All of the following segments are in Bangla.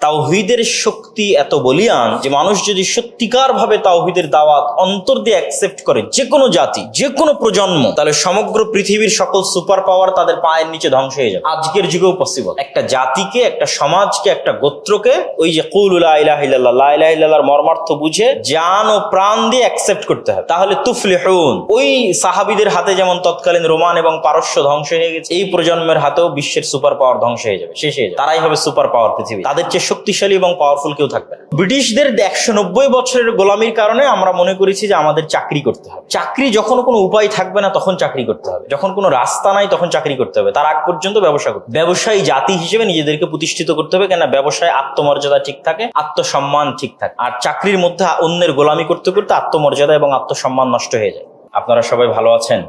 তাওহীদের শক্তি এত বলিয়ান যে মানুষ যদি সত্যিকার ভাবে তাওহীদের দাওয়াত অন্তর দিয়ে অ্যাকসেপ্ট করে, যে কোনো জাতি, যে কোনো প্রজন্ম, তাহলে সমগ্র পৃথিবীর সকল সুপার পাওয়ার তাদের পায়ের নিচে ধ্বংস হয়ে যাবে। আজকের যুগেও পসিবল। একটা জাতিকে, একটা সমাজকে, একটা গোত্রকে ওই যে কুলু লা ইলাহা ইল্লাল্লাহ, লা ইলাহা ইল্লাল্লাহর মর্মার্থ বুঝে জান ও প্রাণ দিয়ে অ্যাকসেপ্ট করতে হবে, তাহলে তুফলিহুন। ওই সাহাবীদের হাতে যেমন তৎকালীন রোমান এবং পারস্য ধ্বংস হয়ে গেছে, এই প্রজন্মের হাতেও বিশ্বের সুপার পাওয়ার ধ্বংস হয়ে যাবে, শেষ হয়ে যাবে। তারাই হবে সুপার পাওয়ার পৃথিবী। তাদের চেয়ে শক্তিশালী এবং পাওয়ারফুল কেউ থাকবে না। ব্রিটিশদের 190 বছরের গোলামির কারণে আমরা মনে করেছি যে আমাদের চাকরি করতে হবে। চাকরি যখন কোনো উপায় থাকবে না তখন চাকরি করতে হবে, যখন কোনো রাস্তা নাই তখন চাকরি করতে হবে। তার আগ পর্যন্ত ব্যবসা করতে হবে। ব্যবসায়ী জাতি হিসেবে নিজেদেরকে প্রতিষ্ঠিত করতে হবে, কেন ব্যবসায় আত্মমর্যাদা ঠিক থাকে, আত্মসম্মান ঠিক থাকে। আর চাকরির মধ্যে অন্যের গোলামি করতে করতে আত্মমর্যাদা এবং আত্মসম্মান নষ্ট হয়ে যায়। আপনারা সবাই ভালো আছেন?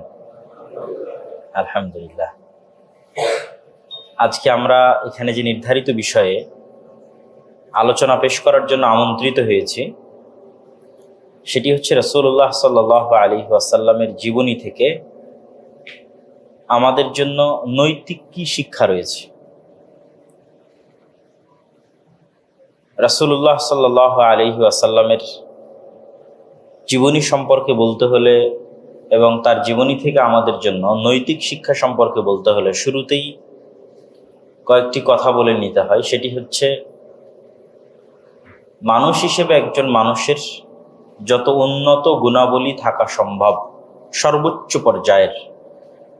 আলহামদুলিল্লাহ। আজকে আমরা এখানে যে নির্ধারিত বিষয়ে আলোচনা পেশ করার জন্য আমন্ত্রিত হয়েছি, সেটি হচ্ছে রাসূলুল্লাহ সাল্লাল্লাহু আলাইহি ওয়াসাল্লামের জীবনী থেকে আমাদের জন্য নৈতিক কি শিক্ষা রয়েছে। রাসূলুল্লাহ সাল্লাল্লাহু আলাইহি ওয়াসাল্লামের জীবনী সম্পর্কে বলতে হলে এবং তার জীবনী থেকে আমাদের জন্য নৈতিক শিক্ষা সম্পর্কে বলতে হলে শুরুতেই কয়েকটি কথা বলে নিতে হয়। সেটি হচ্ছে, মানুষ হিসেবে একজন মানুষের যত উন্নত গুণাবলী থাকা সম্ভব সর্বোচ্চ পর্যায়ের,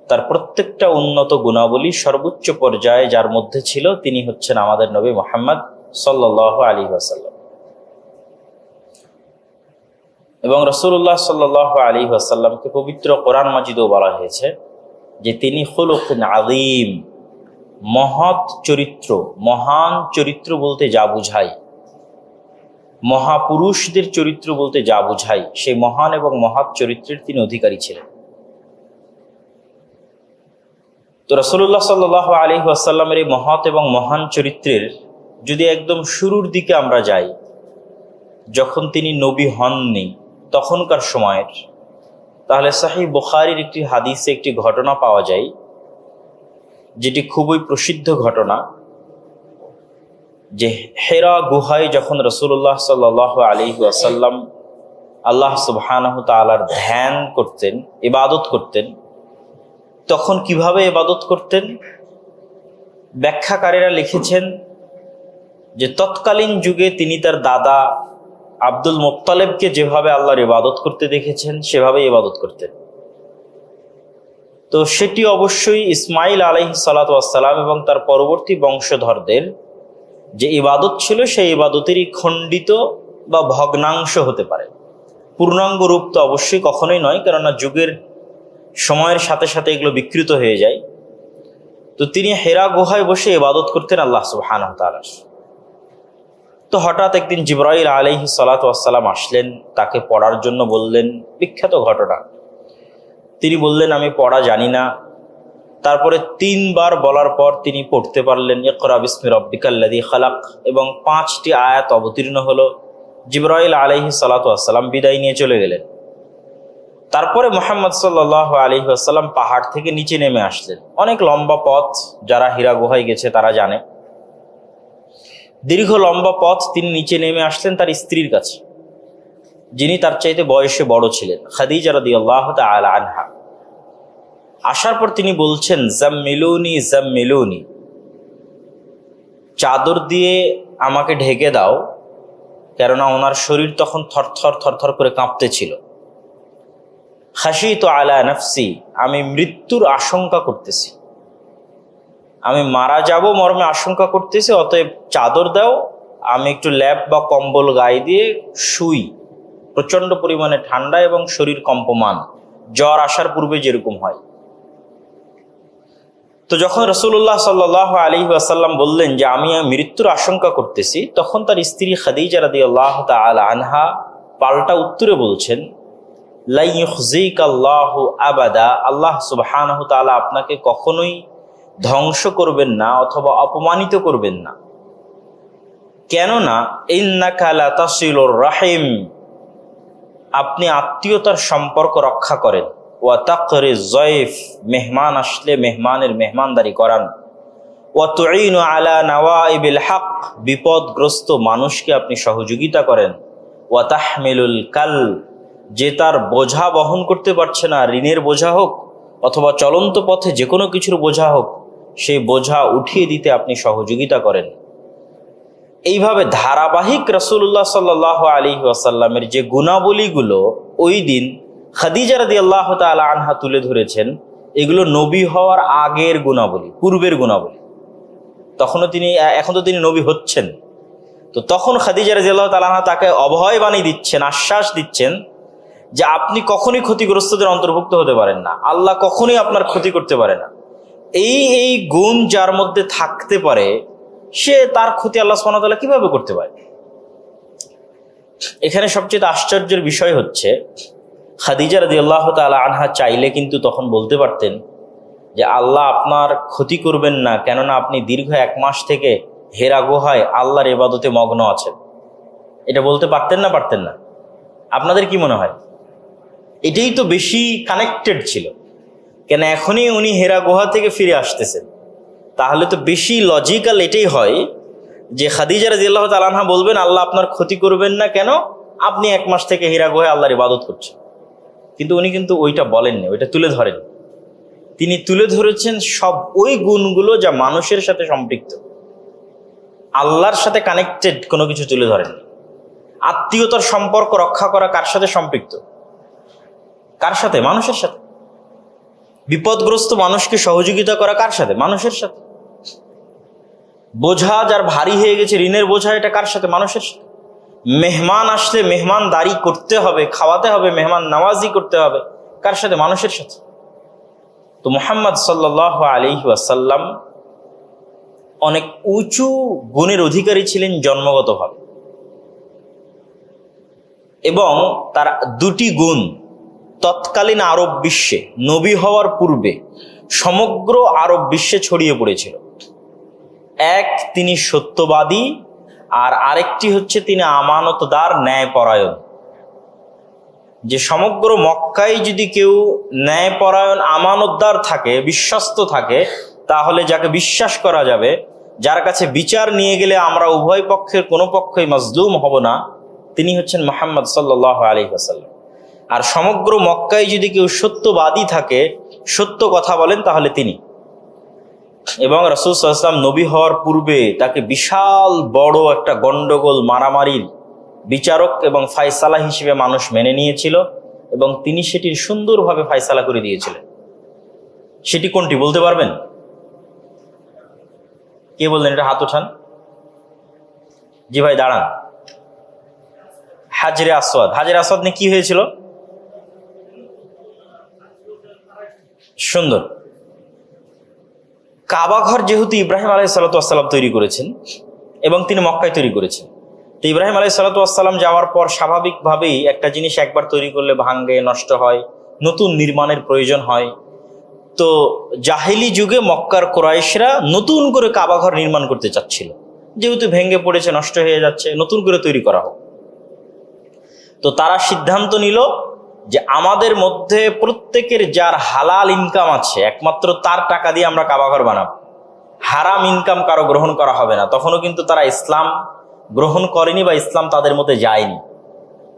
তার প্রত্যেকটা উন্নত গুণাবলী সর্বোচ্চ পর্যায়ে যার মধ্যে ছিল তিনি হচ্ছেন আমাদের নবী মুহাম্মদ সাল্লাল্লাহু আলাইহি ওয়াসাল্লাম। এবং রাসূলুল্লাহ সাল্লাল্লাহু আলাইহি ওয়াসাল্লামকে পবিত্র কোরআন মাজিদেও বলা হয়েছে যে তিনি খুলুকুন আযীম, মহৎ চরিত্র। মহান চরিত্র বলতে যা বুঝায়, মহাপুরুষদের চরিত্র বলতে যা বুঝায়, সেই মহান এবং মহৎ চরিত্রের তিনি অধিকারী ছিলেন। তো রাসূলুল্লাহ সাল্লাল্লাহু আলাইহি ওয়াসাল্লামের এই মহৎ এবং মহান চরিত্রের যদি একদম শুরুর দিকে আমরা যাই, যখন তিনি নবী হননি তখনকার সময়ের, তাহলে সহিহ বুখারীর একটি হাদিসে একটি ঘটনা পাওয়া যায়, যেটি খুবই প্রসিদ্ধ ঘটনা। যে হেরা গুহায় যখন রাসূলুল্লাহ সাল্লাল্লাহু আলাইহি ওয়াসাল্লাম আল্লাহ সুবহানাহু তাআলার ধ্যান করতেন, ইবাদত করতেন, তখন কিভাবে ইবাদত করতেন ব্যাখ্যাকারীরা লিখেছেন যে তৎকালীন যুগে তিনি তার দাদা আব্দুল মুত্তালিবকে যেভাবে আল্লাহর ইবাদত করতে দেখেছেন সেভাবে ইবাদত করতেন। তো সেটি অবশ্যই ইসমাইল আলাইহিস সালাতু ওয়াস সালাম এবং তার পরবর্তী বংশধরদের যে ইবাদত ছিল সেই ইবাদতেরই খণ্ডিত বা ভগ্নাংশ হতে পারে। পূর্ণাঙ্গ রূপ তো অবশ্যই কখনোই নয়, কেননা যুগের সময়ের সাথে সাথে এগুলো বিকৃত হয়ে যায়। তো তিনি হেরা গুহায় বসে ইবাদত করতেন আল্লাহ সুবহানাহু ওয়া তাআলার। তো হঠাৎ একদিন জিবরাইল আলাইহিস সালাতু ওয়াস সালাম আসলেন, তাকে পড়ার জন্য বললেন। বিখ্যাত ঘটনা। তিনি বললেন আমি পড়া জানি না। তারপরে 3 বার বলার পর তিনি পড়তে পারলেন, ইকরা বিসমি রাব্বিকাল্লাযী খালাক, এবং 5টি আয়াত অবতীর্ণ হলো। জিবরাইল আলাইহিস সালাতু ওয়াস সালাম বিদায় নিয়ে চলে গেলেন। তারপরে মুহাম্মদ সাল্লাল্লাহু আলাইহি ওয়াসাল্লাম পাহাড় থেকে নিচে নেমে আসলেন। অনেক লম্বা পথ, যারা হীরা গুহায় গেছে তারা জানে। দীর্ঘ লম্বা পথ তিনি নিচে নেমে আসলেন তার স্ত্রীর কাছে, যিনি তার চাইতে বয়সে বড় ছিলেন, খাদিজা রাদিয়াল্লাহু তাআলা আনহা। আসার পর তিনি বলছেন, জাম্মিলুনি জাম্মিলুনি, চাদর দিয়ে আমাকে ঢেকে দাও, কেননা ওনার শরীর তখন থরথর থরথর করে কাঁপতেছিল। খাশিতু আলা নাফসি, আমি মৃত্যুর আশঙ্কা করতেছি, আমি মারা যাব মর্মে আশঙ্কা করতেছি, অতএব চাদর দাও, আমি একটু ল্যাপ বা কম্বল গায়ে দিয়ে শুই। প্রচন্ড পরিমাণে ঠান্ডা এবং শরীর কম্পমান, জ্বর আসার পূর্বে যেরকম হয়। তো যখন রাসূলুল্লাহ সাল্লাল্লাহু আলাইহি ওয়াসাল্লাম বললেন যে আমি মৃত্যুর আশঙ্কা করতেছি, তখন তার স্ত্রী খাদিজা রাদিয়াল্লাহু তাআলা আনহা পাল্টা উত্তরে বলছেন, লা ইউখজিকাল্লাহু আবাদা, আল্লাহ সুবহানাহু তাআলা আপনাকে কখনোই ধ্বংস করবেন না অথবা অপমানিত করবেন না। কেননা ইন্নাকা লা তাসিলুর রাহিম, আপনি আত্মীয়তার সম্পর্ক রক্ষা করেন। ওয়া তাকরি যয়ফ, মেহমান আসলে মেহমানের মেহমানদারি করান। ওয়া তুঈনু আলা নাওয়াইবিল হক, বিপদগ্রস্ত মানুষকে আপনি সহযোগিতা করেন। ওয়া তাহমিলুল কাল, যে তার বোঝা বহন করতে পারছে না, ঋণের বোঝা হোক অথবা চলন্ত পথে যে কোনো কিছুর বোঝা হোক, সেই বোঝা উঠিয়ে দিতে আপনি সহযোগিতা করেন। এইভাবে ধারাবাহিক রাসূলুল্লাহ সাল্লাল্লাহু আলাইহি ওয়াসাল্লামের যে গুণাবলীগুলো ওই দিন খাদিজা রাদিয়াল্লাহু তাআলা আনহা তুলে ধরেছেন, এগুলো নবী হওয়ার আগের গুণাবলী, পূর্বের গুণাবলী। এখন তো তিনি নবী হচ্ছেন, তো তখন খাদিজা রাদিয়াল্লাহু তাআলা আনহা তাকে অভয় বাণী দিচ্ছেন, আশ্বাস দিচ্ছেন যে আপনি কখনোই ক্ষতিগ্রস্তদের অন্তর্ভুক্ত হতে পারেন না, আল্লাহ কখনোই আপনার ক্ষতি করতে পারে না। এই গুণ যার মধ্যে থাকতে পারে, সে তার ক্ষতি আল্লাহ সুবহানাহু ওয়া তাআলা কিভাবে করতে পারে? এখানে সবচেয়ে আশ্চর্যের বিষয় হচ্ছে, খাদিজা রাদিয়াল্লাহু তাআলা আনহা চাইলে কিন্তু তখন বলতে পারতেন যে আল্লাহ আপনার ক্ষতি করবেন না, কেননা আপনি দীর্ঘ 1 মাস থেকে হেরা গুহায় আল্লাহর ইবাদতে মগ্ন আছেন। এটা বলতে পারতেন না? পারতেন না? আপনাদের কি মনে হয়? এটাই তো বেশি কানেক্টেড ছিল, কেন এখনই উনি হেরা গুহা থেকে ফিরে আসতেছেন, তাহলে তো বেশি লজিক্যাল এটাই হয় যে খাদিজা রাদিয়াল্লাহু তাআলা আনহা বলবেন আল্লাহ আপনার ক্ষতি করবেন না, কেন আপনি 1 মাস থেকে হেরা গুহায় আল্লাহর ইবাদত করছেন। কিন্তু উনি কিন্তু ওইটা বলেননি, ওইটা তুলে ধরেন। তিনি তুলে ধরেছেন সব ওই গুণগুলো যা মানুষের সাথে সম্পৃক্ত, আল্লাহর সাথে কানেক্টেড কোনো কিছু তুলে ধরেননি। আত্মীয়তার সম্পর্ক রক্ষা করা কার সাথে সম্পৃক্ত? কার সাথে? মানুষের সাথে। বিপদগ্রস্ত মানুষকে সহযোগিতা করা কার সাথে? মানুষের সাথে। বোঝা যার ভারী হয়ে গেছে, ঋণের বোঝা, এটা কার সাথে? মানুষের সাথে। মেহমান আসলে মেহমানদারি করতে হবে, খাওয়াতে হবে, মেহমান নাওয়াজি করতে হবে, কার সাথে? মানুষের সাথে। তো মুহাম্মদ সাল্লাল্লাহু আলাইহি ওয়াসাল্লাম অনেক উঁচু গুণের অধিকারী ছিলেন জন্মগতভাবে, এবং তার 2টি গুণ তৎকালীন আরব বিশ্বে, নবী হওয়ার পূর্বে সমগ্র আরব বিশ্বে ছড়িয়ে পড়েছিল। এক, তিনি সত্যবাদী, আর আরেকটি হচ্ছে তিনি আমানতদার, ন্যায়পরায়ণ। যে সমগ্র মক্কায় যদি কেউ ন্যায়পরায়ণ, আমানতদার থাকে, বিশ্বস্ত থাকে, তাহলে যাকে বিশ্বাস করা যাবে, যার কাছে বিচার নিয়ে গেলে আমরা উভয় পক্ষের কোনো পক্ষই মাজলুম হব না, তিনি হচ্ছেন মুহাম্মদ সাল্লাল্লাহু আলাইহি ওয়াসাল্লাম। আর সমগ্র মক্কায় যদি কেউ সত্যবাদী থাকে, সত্য কথা বলেন, তাহলে তিনি। এবং রাসূল সাল্লাল্লাহু আলাইহি ওয়াসাল্লাম নবী হওয়ার পূর্বে তাকে বিশাল বড় একটা গন্ডগোল, মারামারির বিচারক এবং ফায়সালা হিসেবে মানুষ মেনে নিয়েছিল, এবং তিনি সেটির সুন্দরভাবে ফায়সালা করে দিয়েছিলেন। সেটি কোনটি বলতে পারবেন? কে বললেন? এটা হাত ওঠান। জি ভাই, দাঁড়ান। হাজরে আসওয়াদ। হাজরে আসওয়াদ নিয়ে কি হয়েছিল? সুন্দর। কাবা ঘর যেহেতু ইব্রাহিম আলাইহিস সালাতু ওয়াস সালাম তৈরি করেছেন এবং তিনি মক্কায় তৈরি করেছেন, তো ইব্রাহিম আলাইহিস সালাতু ওয়াস সালাম যাওয়ার পর স্বাভাবিকভাবেই একটা জিনিস একবার তৈরি করলে ভাঙ্গে, নষ্ট হয়, নতুন নির্মাণের প্রয়োজন হয়। তো জাহেলি যুগে মক্কার কুরাইশরা নতুন করে কাবা ঘর নির্মাণ করতে চাচ্ছিল, যেহেতু ভেঙে পড়েছে, নষ্ট হয়ে যাচ্ছে, নতুন করে তৈরি করা হোক। তো তারা সিদ্ধান্ত নিল যে আমাদের মধ্যে প্রত্যেকের যার হালাল ইনকাম আছে, একমাত্র তার টাকা দিয়ে আমরা কাবা ঘর বানাবো, হারাম ইনকাম কারো গ্রহণ করা হবে না। তখনও কিন্তু তারা ইসলাম গ্রহণ করেনি বা ইসলাম তাদের মধ্যে যায়নি,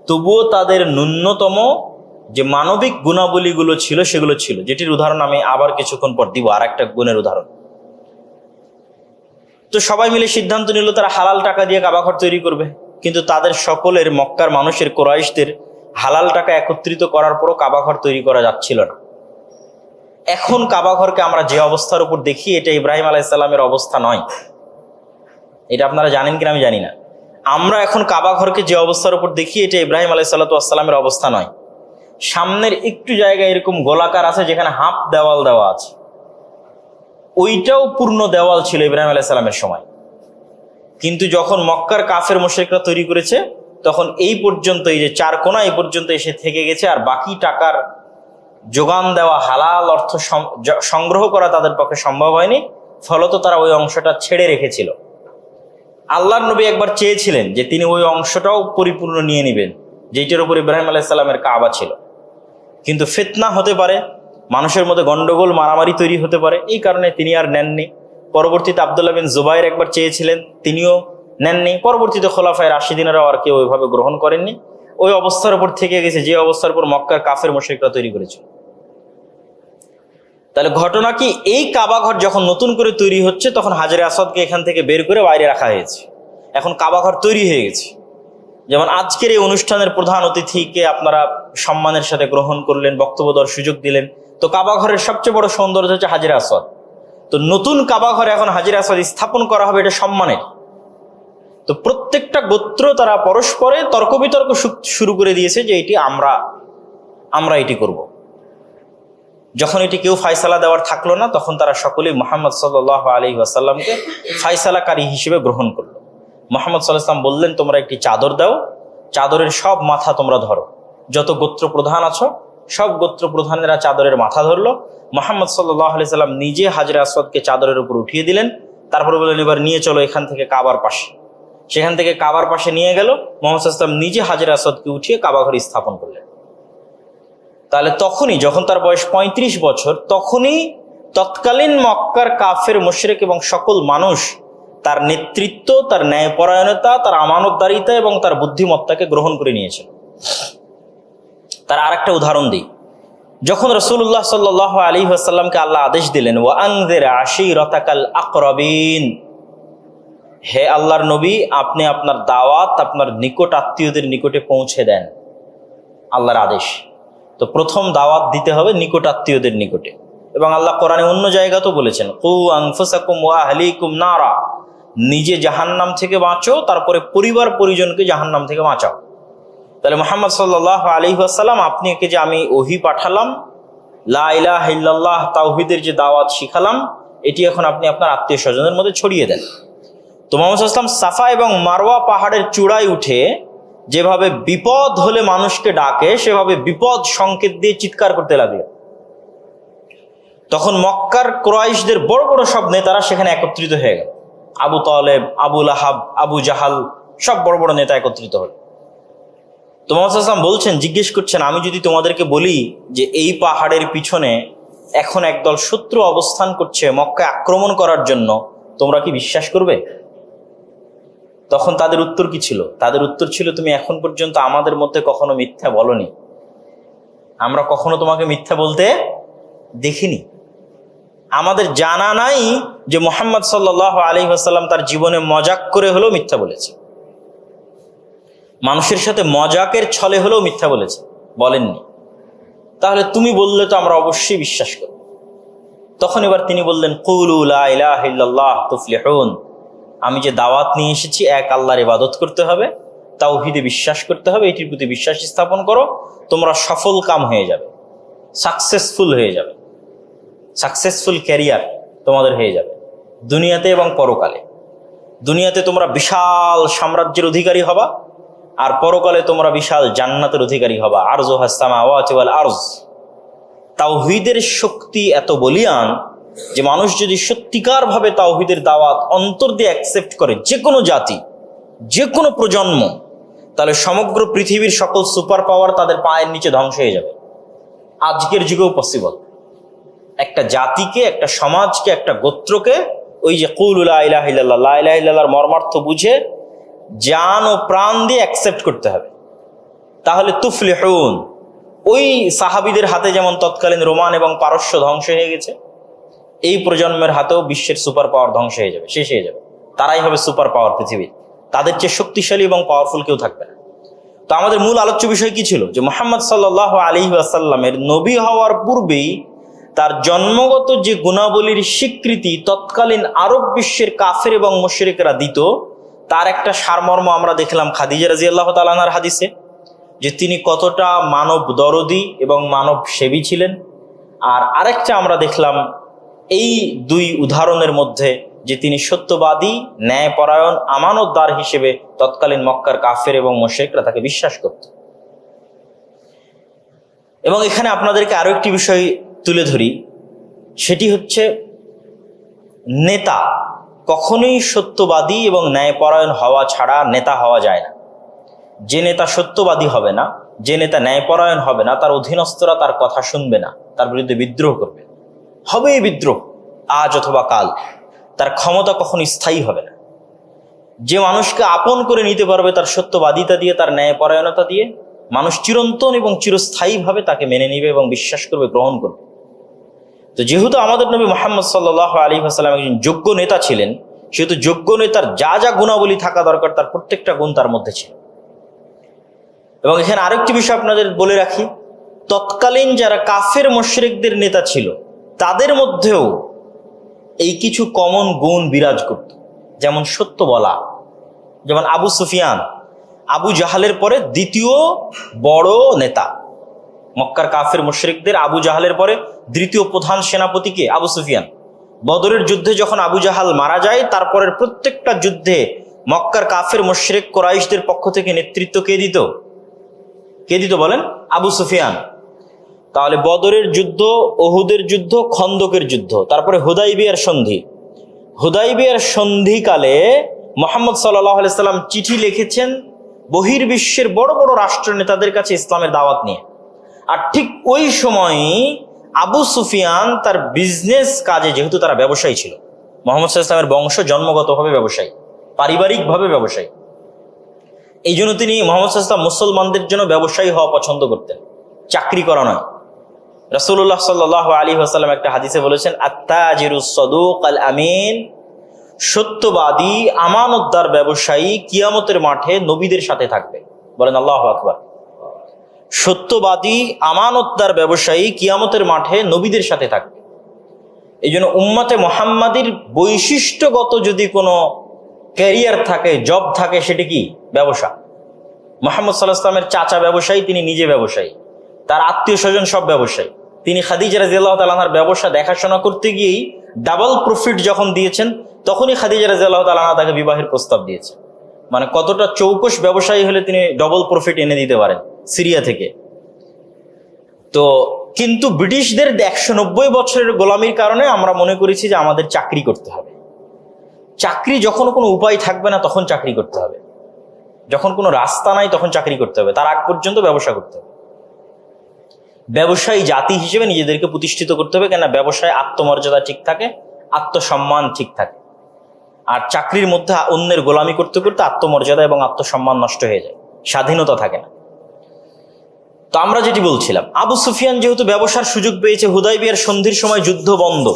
তবুও তাদের ন্যূনতম যে মানবিক গুণাবলীগুলো ছিল সেগুলো ছিল, যেটির উদাহরণ আমি আবার কিছুক্ষণ পর দিব, আর একটা গুণের উদাহরণ। তো সবাই মিলে সিদ্ধান্ত নিল তারা হালাল টাকা দিয়ে কাবা ঘর তৈরি করবে, কিন্তু তাদের সকলের, মক্কার মানুষের, কুরাইশদের হালাল টাকা একত্রিত করার পরও কাবা ঘর তৈরি করা যাচ্ছিল না। এখন কাবা ঘরকে আমরা যে অবস্থার উপর দেখি, এটা ইব্রাহিম আলাইহিস সালামের অবস্থা নয়। এটা আপনারা জানেন কিনা আমি জানি না। আমরা এখন কাবা ঘরকে যে অবস্থার উপর দেখি, এটা ইব্রাহিম আলাইহিস সালামের অবস্থা নয়। সামনের একটু জায়গা এরকম গোলাকার আছে যেখানে হাফ দেওয়াল দেওয়া আছে, ওইটাও পূর্ণ দেওয়াল ছিল ইব্রাহিম আলাইহিস সালামের সময়। কিন্তু যখন মক্কার কাফের মুশরিকরা তৈরি করেছে, তখন এই পর্যন্ত, এই যে 4 কোণা, এই পর্যন্ত এসে থেকে গেছে, আর বাকি টাকার যোগান দেওয়া, হালাল অর্থ সংগ্রহ করা তাদের পক্ষে সম্ভব হয়নি। ফলত তারা ওই অংশটা ছেড়ে রেখেছিল। আল্লাহর নবী একবার চেয়েছিলেন যে তিনি ওই অংশটাও পরিপূর্ণ নিয়ে নেবেন, যেটার উপর ইব্রাহিম আলাইহিস সালামের কাবা ছিল, কিন্তু ফিতনা হতে পারে, মানুষের মধ্যে গন্ডগোল, মারামারি তৈরি হতে পারে, এই কারণে তিনি আর নেননি। পরবর্তীতে আব্দুল্লাহ বিন জুবাইর একবার চেয়েছিলেন, তিনিও নেননি। পরবর্তীতে খোলাফায়ে রাশিদিনেরাও আর কেউ ওইভাবে গ্রহণ করেননি। ওই অবস্থার উপর থেকে গেছে যে অবস্থার উপর মক্কার কাফের মুশরিকরা তৈরি করেছিল। তাহলে ঘটনা কি, এই কাবা ঘর যখন নতুন করে তৈরি হচ্ছে তখন হাজরে আসওয়াদকে এখান থেকে বের করে বাইরে রাখা হয়েছে। এখন কাবা ঘর তৈরি হয়ে গেছে। যেমন আজকের এই অনুষ্ঠানের প্রধান অতিথিকে আপনারা সম্মানের সাথে গ্রহণ করলেন, বক্তব্য দেওয়ার সুযোগ দিলেন, তো কাবা ঘরের সবচেয়ে বড় সৌন্দর্য হচ্ছে হাজরে আসওয়াদ। তো নতুন কাবা ঘরে এখন হাজরে আসওয়াদ স্থাপন করা হবে, এটা সম্মানের। তো প্রত্যেকটা গোত্র তারা পরস্পরে তর্ক বিতর্ক শুরু করে দিয়েছে যে এটি আমরা এটি করব। যখন এটি কেউ ফায়সালা দেওয়ার থাকলো না, তখন তারা সকলেই মুহাম্মদ সাল্লাল্লাহু আলাইহি ওয়াসাল্লামকে ফায়সালাকারী হিসেবে গ্রহণ করলো। মুহাম্মদ সাল্লাল্লাহু আলাইহি ওয়াসাল্লাম বললেন, তোমরা একটি চাদর দাও, চাদরের সব মাথা তোমরা ধরো। যত গোত্র প্রধান আছো সব গোত্র প্রধানেরা চাদরের মাথা ধরলো। মুহাম্মদ সাল্লাল্লাহু আলাইহি ওয়াসাল্লাম নিজে হাজরে আসওয়াদকে চাদরের উপর উঠিয়ে দিলেন। তারপরে বললেন, এবার নিয়ে চলো এখান থেকে কাবার পাশে। সেখান থেকে কাবার পাশে নিয়ে গেল। মুহাম্মদ সাল্লাল্লাহু আলাইহি ওয়াসাল্লাম নিজে হাজরে আসওয়াদকে উঠিয়ে কাবা ঘরে স্থাপন করলেন। তাহলে তখনই, যখন তার বয়স 35 বছর, তখনই তৎকালীন মক্কার কাফের মুশরিক এবং সকল মানুষ তার নেতৃত্ব, তার ন্যায়পরায়ণতা, তার আমানতদারিতা এবং তার বুদ্ধিমত্তাকে গ্রহণ করে নিয়েছিল। তার আরেকটা উদাহরণ দিই। যখন রাসূলুল্লাহ সাল্লাল্লাহু আলাইহি ওয়াসাল্লামকে আল্লাহ আদেশ দিলেন, ওয়া আনযির আশীরাতাকাল আকরাবিন, হে আল্লাহর নবী, আপনি আপনার দাওয়াত আপনার নিকট আত্মীয়দের নিকটে পৌঁছে দেন, আল্লাহর আদেশ। তো প্রথম দাওয়াত দিতে হবে নিকট আত্মীয়দের নিকটে। এবং আল্লাহ কোরআনে অন্য জায়গাতেও বলেছেন, কু আনফুসাকুম ওয়া আহলিকুম নারা, নিজে জাহান্নাম থেকে বাঁচো, তারপরে পরিবার পরিজনকে জাহান্নাম থেকে বাঁচাও। তাহলে মুহাম্মদ সাল্লাল্লাহু আলাইহি ওয়াসাল্লাম, আপনি একে যে আমি ওহী পাঠালাম, লা ইলাহা ইল্লাল্লাহ তাওহীদের যে দাওয়াত শিখালাম, এটি এখন আপনি আপনার আত্মীয় স্বজনের মধ্যে ছড়িয়ে দেন। তো মুহাম্মদ সাল্লাল্লাহু আলাইহি ওয়াসাল্লাম সাফা এবং মারওয়া পাহাড়ের চূড়ায় উঠে যেভাবে বিপদ হলে মানুষকে ডাকে, সেভাবে বিপদ সংকেত দিয়ে চিৎকার করতে লাগলেন। তখন মক্কার কুরাইশদের বড় বড় সব নেতারা সেখানে একত্রিত হয়ে গেল। আবু তালেব, আবু লাহাব, আবু জাহাল, সব বড় বড় নেতা একত্রিত হল। তো মুহাম্মদ সাল্লাল্লাহু আলাইহি ওয়াসাল্লাম বলছেন, জিজ্ঞেস করছেন, আমি যদি তোমাদেরকে বলি যে এই পাহাড়ের পিছনে এখন একদল শত্রু অবস্থান করছে মক্কায় আক্রমণ করার জন্য, তোমরা কি বিশ্বাস করবে? তখন তাদের উত্তর কি ছিল? তাদের উত্তর ছিল, তুমি এখন পর্যন্ত আমাদের মধ্যে কখনো মিথ্যা বলনি, আমরা কখনো তোমাকে মিথ্যা বলতে দেখিনি। আমাদের জানা নাই যে মুহাম্মদ সাল্লাল্লাহু আলাইহি ওয়াসাল্লাম তার জীবনে মজাক করে হলেও মিথ্যা বলেছে, মানুষের সাথে মজাকের ছলে হলেও মিথ্যা বলেছে, বলেননি। তাহলে তুমি বললে তো আমরা অবশ্যই বিশ্বাস করব। তখন এবার তিনি বললেন, কুলু লা ইলাহা ইল্লাল্লাহ তুফলিহুন, আমি যে দাওয়াত নিয়ে এসেছি, এক আল্লাহর ইবাদত করতে হবে, তাওহীদে বিশ্বাস করতে হবে, এটির প্রতি বিশ্বাস স্থাপন করো, তোমরা সফল কাম হয়ে যাবে, সাকসেসফুল হয়ে যাবে, সাকসেসফুল ক্যারিয়ার তোমাদের হয়ে যাবে দুনিয়াতে এবং পরকালে। দুনিয়াতে তোমরা বিশাল সাম্রাজ্যের অধিকারী হবা, আর পরকালে তোমরা বিশাল জান্নাতের অধিকারী হবা। আরজুহাস সামাওয়াতু ওয়াল আরজ। তাওহীদের শক্তি এত বলিয়ান যে মানুষ যদি সত্যিকার ভাবে তাওহীদের দাওয়াত অন্তর দিয়ে অ্যাকসেপ্ট করে, যে কোনো জাতি, যে কোনো প্রজন্ম, তাহলে সমগ্র পৃথিবীর সকল সুপার পাওয়ার তাদের পায়ের নিচে ধ্বংস হয়ে যাবে। আজকের যুগেও পসিবল। একটা জাতিকে, একটা সমাজকে, একটা গোত্রকে ওই যে কুলু লা ইলাহা ইল্লাল্লাহ, লা ইলাহা ইল্লাল্লাহর মর্মার্থ বুঝে জান ও প্রাণ দিয়ে অ্যাকসেপ্ট করতে হবে, তাহলে তুফলিহুন। ওই সাহাবীদের হাতে যেমন তৎকালীন রোমান এবং পারস্য ধ্বংস হয়ে গেছে, এই প্রজন্মের হাতেও বিশ্বের সুপার পাওয়ার ধ্বংস হয়ে যাবে, শেষ হয়ে যাবে। তারাই হবে সুপার পাওয়ার পৃথিবীর, তাদের চেয়ে শক্তিশালী এবং পাওয়ারফুল কেউ থাকবে না। তো আমাদের মূল আলোচ্য বিষয় কি ছিল? যে মুহাম্মদ সাল্লাল্লাহু আলাইহি ওয়াসাল্লামের নবী হওয়ার পূর্বেই তার জন্মগত যে গুণাবলীর স্বীকৃতি তৎকালীন আরব বিশ্বের কাফের এবং মুশরিকরা দিত, তার একটা সারমর্ম আমরা দেখলাম খাদিজা রাদিয়াল্লাহু তাআলা আনহার হাদিসে, যে তিনি কতটা মানব দরদি এবং মানব সেবী ছিলেন। আর আরেকটা আমরা দেখলাম এই দুই উদাহরণের মধ্যে যে তিনি সত্যবাদী, ন্যায়পরায়ণ, আমানতদার হিসেবে তৎকালীন মক্কার কাফের এবং মুশরিকরা তাকে বিশ্বাস করত। এবং এখানে আপনাদেরকে আরো একটি বিষয় তুলে ধরি, সেটি হচ্ছে নেতা কখনোই সত্যবাদী এবং ন্যায়পরায়ণ হওয়া ছাড়া নেতা হওয়া যায় না। যে নেতা সত্যবাদী হবে না, যে নেতা ন্যায়পরায়ণ হবে না, তার অধীনস্থরা তার কথা শুনবে না, তার বিরুদ্ধে বিদ্রোহ করবে, হবেই বিদ্রোহ আজ অথবা কাল। তার ক্ষমতা কখনো স্থায়ী হবে না। যে মানুষকে আপন করে নিতে পারবে তার সত্যবাদিতা দিয়ে, তার ন্যায়পরায়ণতা দিয়ে, মানুষ চিরন্তন এবং চিরস্থায়ীভাবে তাকে মেনে নিবে এবং বিশ্বাস করবে, গ্রহণ করবে। তো যেহেতু আমাদের নবী মুহাম্মদ সাল্লাল্লাহু আলাইহি ওয়াসাল্লাম একজন যোগ্য নেতা ছিলেন, সেহেতু যোগ্য নেতার যা যা গুণাবলী থাকা দরকার তার প্রত্যেকটা গুণ তার মধ্যে ছিল। এবং এখানে আরেকটি বিষয় আপনাদের বলে রাখি, তৎকালীন যারা কাফের মুশরিকদের নেতা ছিল তাদের মধ্যেও এই কিছু কমন গুণ বিরাজ করত। যেমন সত্য বলা। যেমন আবু সুফিয়ান, আবু জাহালের পরে দ্বিতীয় বড় নেতা। মক্কার কাফের মুশরিকদের আবু জাহালের পরে দ্বিতীয় প্রধান সেনাপতিকে আবু সুফিয়ান। বদরের যুদ্ধে যখন আবু জাহাল মারা যায়, তারপরের প্রত্যেকটা যুদ্ধে মক্কার কাফের মুশরিক কুরাইশদের পক্ষ থেকে নেতৃত্ব কে দিত বলেন? আবু সুফিয়ান। তাহলে বদরের যুদ্ধ, ওহুদের যুদ্ধ, খন্দকের যুদ্ধ, তারপরে হুদাইবিয়ার সন্ধি। হুদাইবিয়ার সন্ধিকালে মুহাম্মদ সাল্লাল্লাহু আলাইহি সাল্লাম চিঠি লিখেছেন বহির্বিশ্বের বড় বড় রাষ্ট্র নেতাদের কাছে ইসলামের দাওয়াত নিয়ে। আর ঠিক ওই সময়ই আবু সুফিয়ান তার বিজনেস কাজে, যেহেতু তারা ব্যবসায়ী ছিল, মুহাম্মদ সাল্লাল্লাহু আলাইহি সাল্লামের বংশ জন্মগতভাবে ব্যবসায়ী, পারিবারিকভাবে ব্যবসায়ী, এই জন্য তিনি মুহাম্মদ সাল্লাল্লাহু আলাইহি ওয়াসাল্লাম মুসলমানদের জন্য ব্যবসায়ী হওয়া পছন্দ করতেন, চাকরি করা নয়। রাসূলুল্লাহ সাল্লাল্লাহু আলাইহি ওয়াসাল্লাম একটা হাদিসে বলেছেন, আত-তাজিরুস সাদুক আল আমিন, সত্যবাদী আমানতদার ব্যবসায়ী কিয়ামতের মাঠে নবীদের সাথে থাকবে। বলেন আল্লাহু আকবার। সত্যবাদী আমানতদার ব্যবসায়ী কিয়ামতের মাঠে নবীদের সাথে থাকবে। এই জন্য উম্মতে মুহাম্মাদির বৈশিষ্ট্যগত যদি কোনো ক্যারিয়ার থাকে, জব থাকে, সেটি কি? ব্যবসা। মুহাম্মদ সাল্লাল্লাহু আলাইহি ওয়াসাল্লামের চাচা ব্যবসায়ী, তিনি নিজে ব্যবসায়ী, তার আত্মীয় স্বজন সব ব্যবসায়ী। তিনি খাদিজা রাদিয়াল্লাহু তাআলা আনহার ব্যবসা দেখাশোনা করতে গিয়েই ডাবল প্রফিট যখন দিয়েছেন, তখনই খাদিজা রাদিয়াল্লাহু তাআলা আনহা তাকে বিবাহের প্রস্তাব দিয়েছে। মানে কতটা চৌকস ব্যবসায়ী হলে তিনি ডবল প্রফিট এনে দিতে পারেন সিরিয়া থেকে। তো কিন্তু ব্রিটিশদের 190 বছরের গোলামির কারণে আমরা মনে করেছি যে আমাদের চাকরি করতে হবে। চাকরি যখন কোনো উপায় থাকবে না তখন চাকরি করতে হবে, যখন কোনো রাস্তা নাই তখন চাকরি করতে হবে, তার আগ পর্যন্ত ব্যবসা করতে হবে। ব্যবসায়ী জাতি হিসেবে নিজেদেরকে প্রতিষ্ঠিত করতে হবে, কেননা ব্যবসায় আত্মমর্যাদা ঠিক থাকে, আত্মসম্মান ঠিক থাকে। আর চাকরির মধ্যে অন্যের গোলামি করতে করতে আত্মমর্যাদা এবং আত্মসম্মান নষ্ট হয়ে যায়, স্বাধীনতা থাকে না। তো আমরা যেটি বলছিলাম, আবু সুফিয়ান যেহেতু ব্যবসার সুযোগ পেয়েছে, হুদাইবিয়ার সন্ধির সময় যুদ্ধ বন্ধ,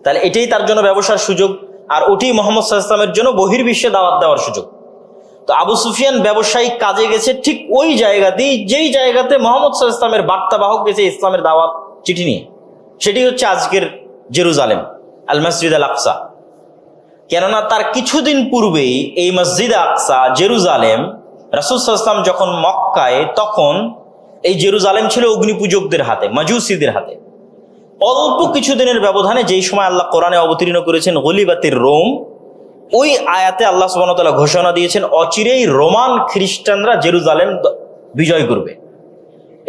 তাহলে এটাই তার জন্য ব্যবসার সুযোগ, আর ওটি মুহাম্মদ সাল্লাল্লাহু আলাইহি ওয়াসাল্লামের জন্য বহির্বিশ্বে দাওয়াত দেওয়ার সুযোগ। তো আবু সুফিয়ান ব্যবসায়িক কাজে গেছে ঠিক ওই জায়গাতেই, যেই জায়গাতে মুহাম্মদ সাল্লাল্লাহু আলাইহি ওয়াসাল্লামের বার্তাবাহক গেছে ইসলামের দাওয়াত চিঠি নিয়ে। সেটি হচ্ছে আজকের জেরুজালেম, আল মসজিদ আল আকসা। কেননা তার কিছুদিন পূর্বেই এই মসজিদ আকসা, জেরুজালেম, রাসূল সাল্লাল্লাহু আলাইহি ওয়াসাল্লাম যখন মক্কায়, তখন এই জেরুজালেম ছিল অগ্নিপূজকদের হাতে, মাজুসিদের হাতে। অল্প কিছুদিনের ব্যবধানে, যেই সময় আল্লাহ কোরআনে অবতীর্ণ করেছেন গলিবাতির রোম, ওই আয়াতে আল্লাহ সুবহানাহু ওয়া তাআলা ঘোষণা দিয়েছেন অচিরেই রোমান খ্রিস্টানরা জেরুজালেম বিজয় করবে।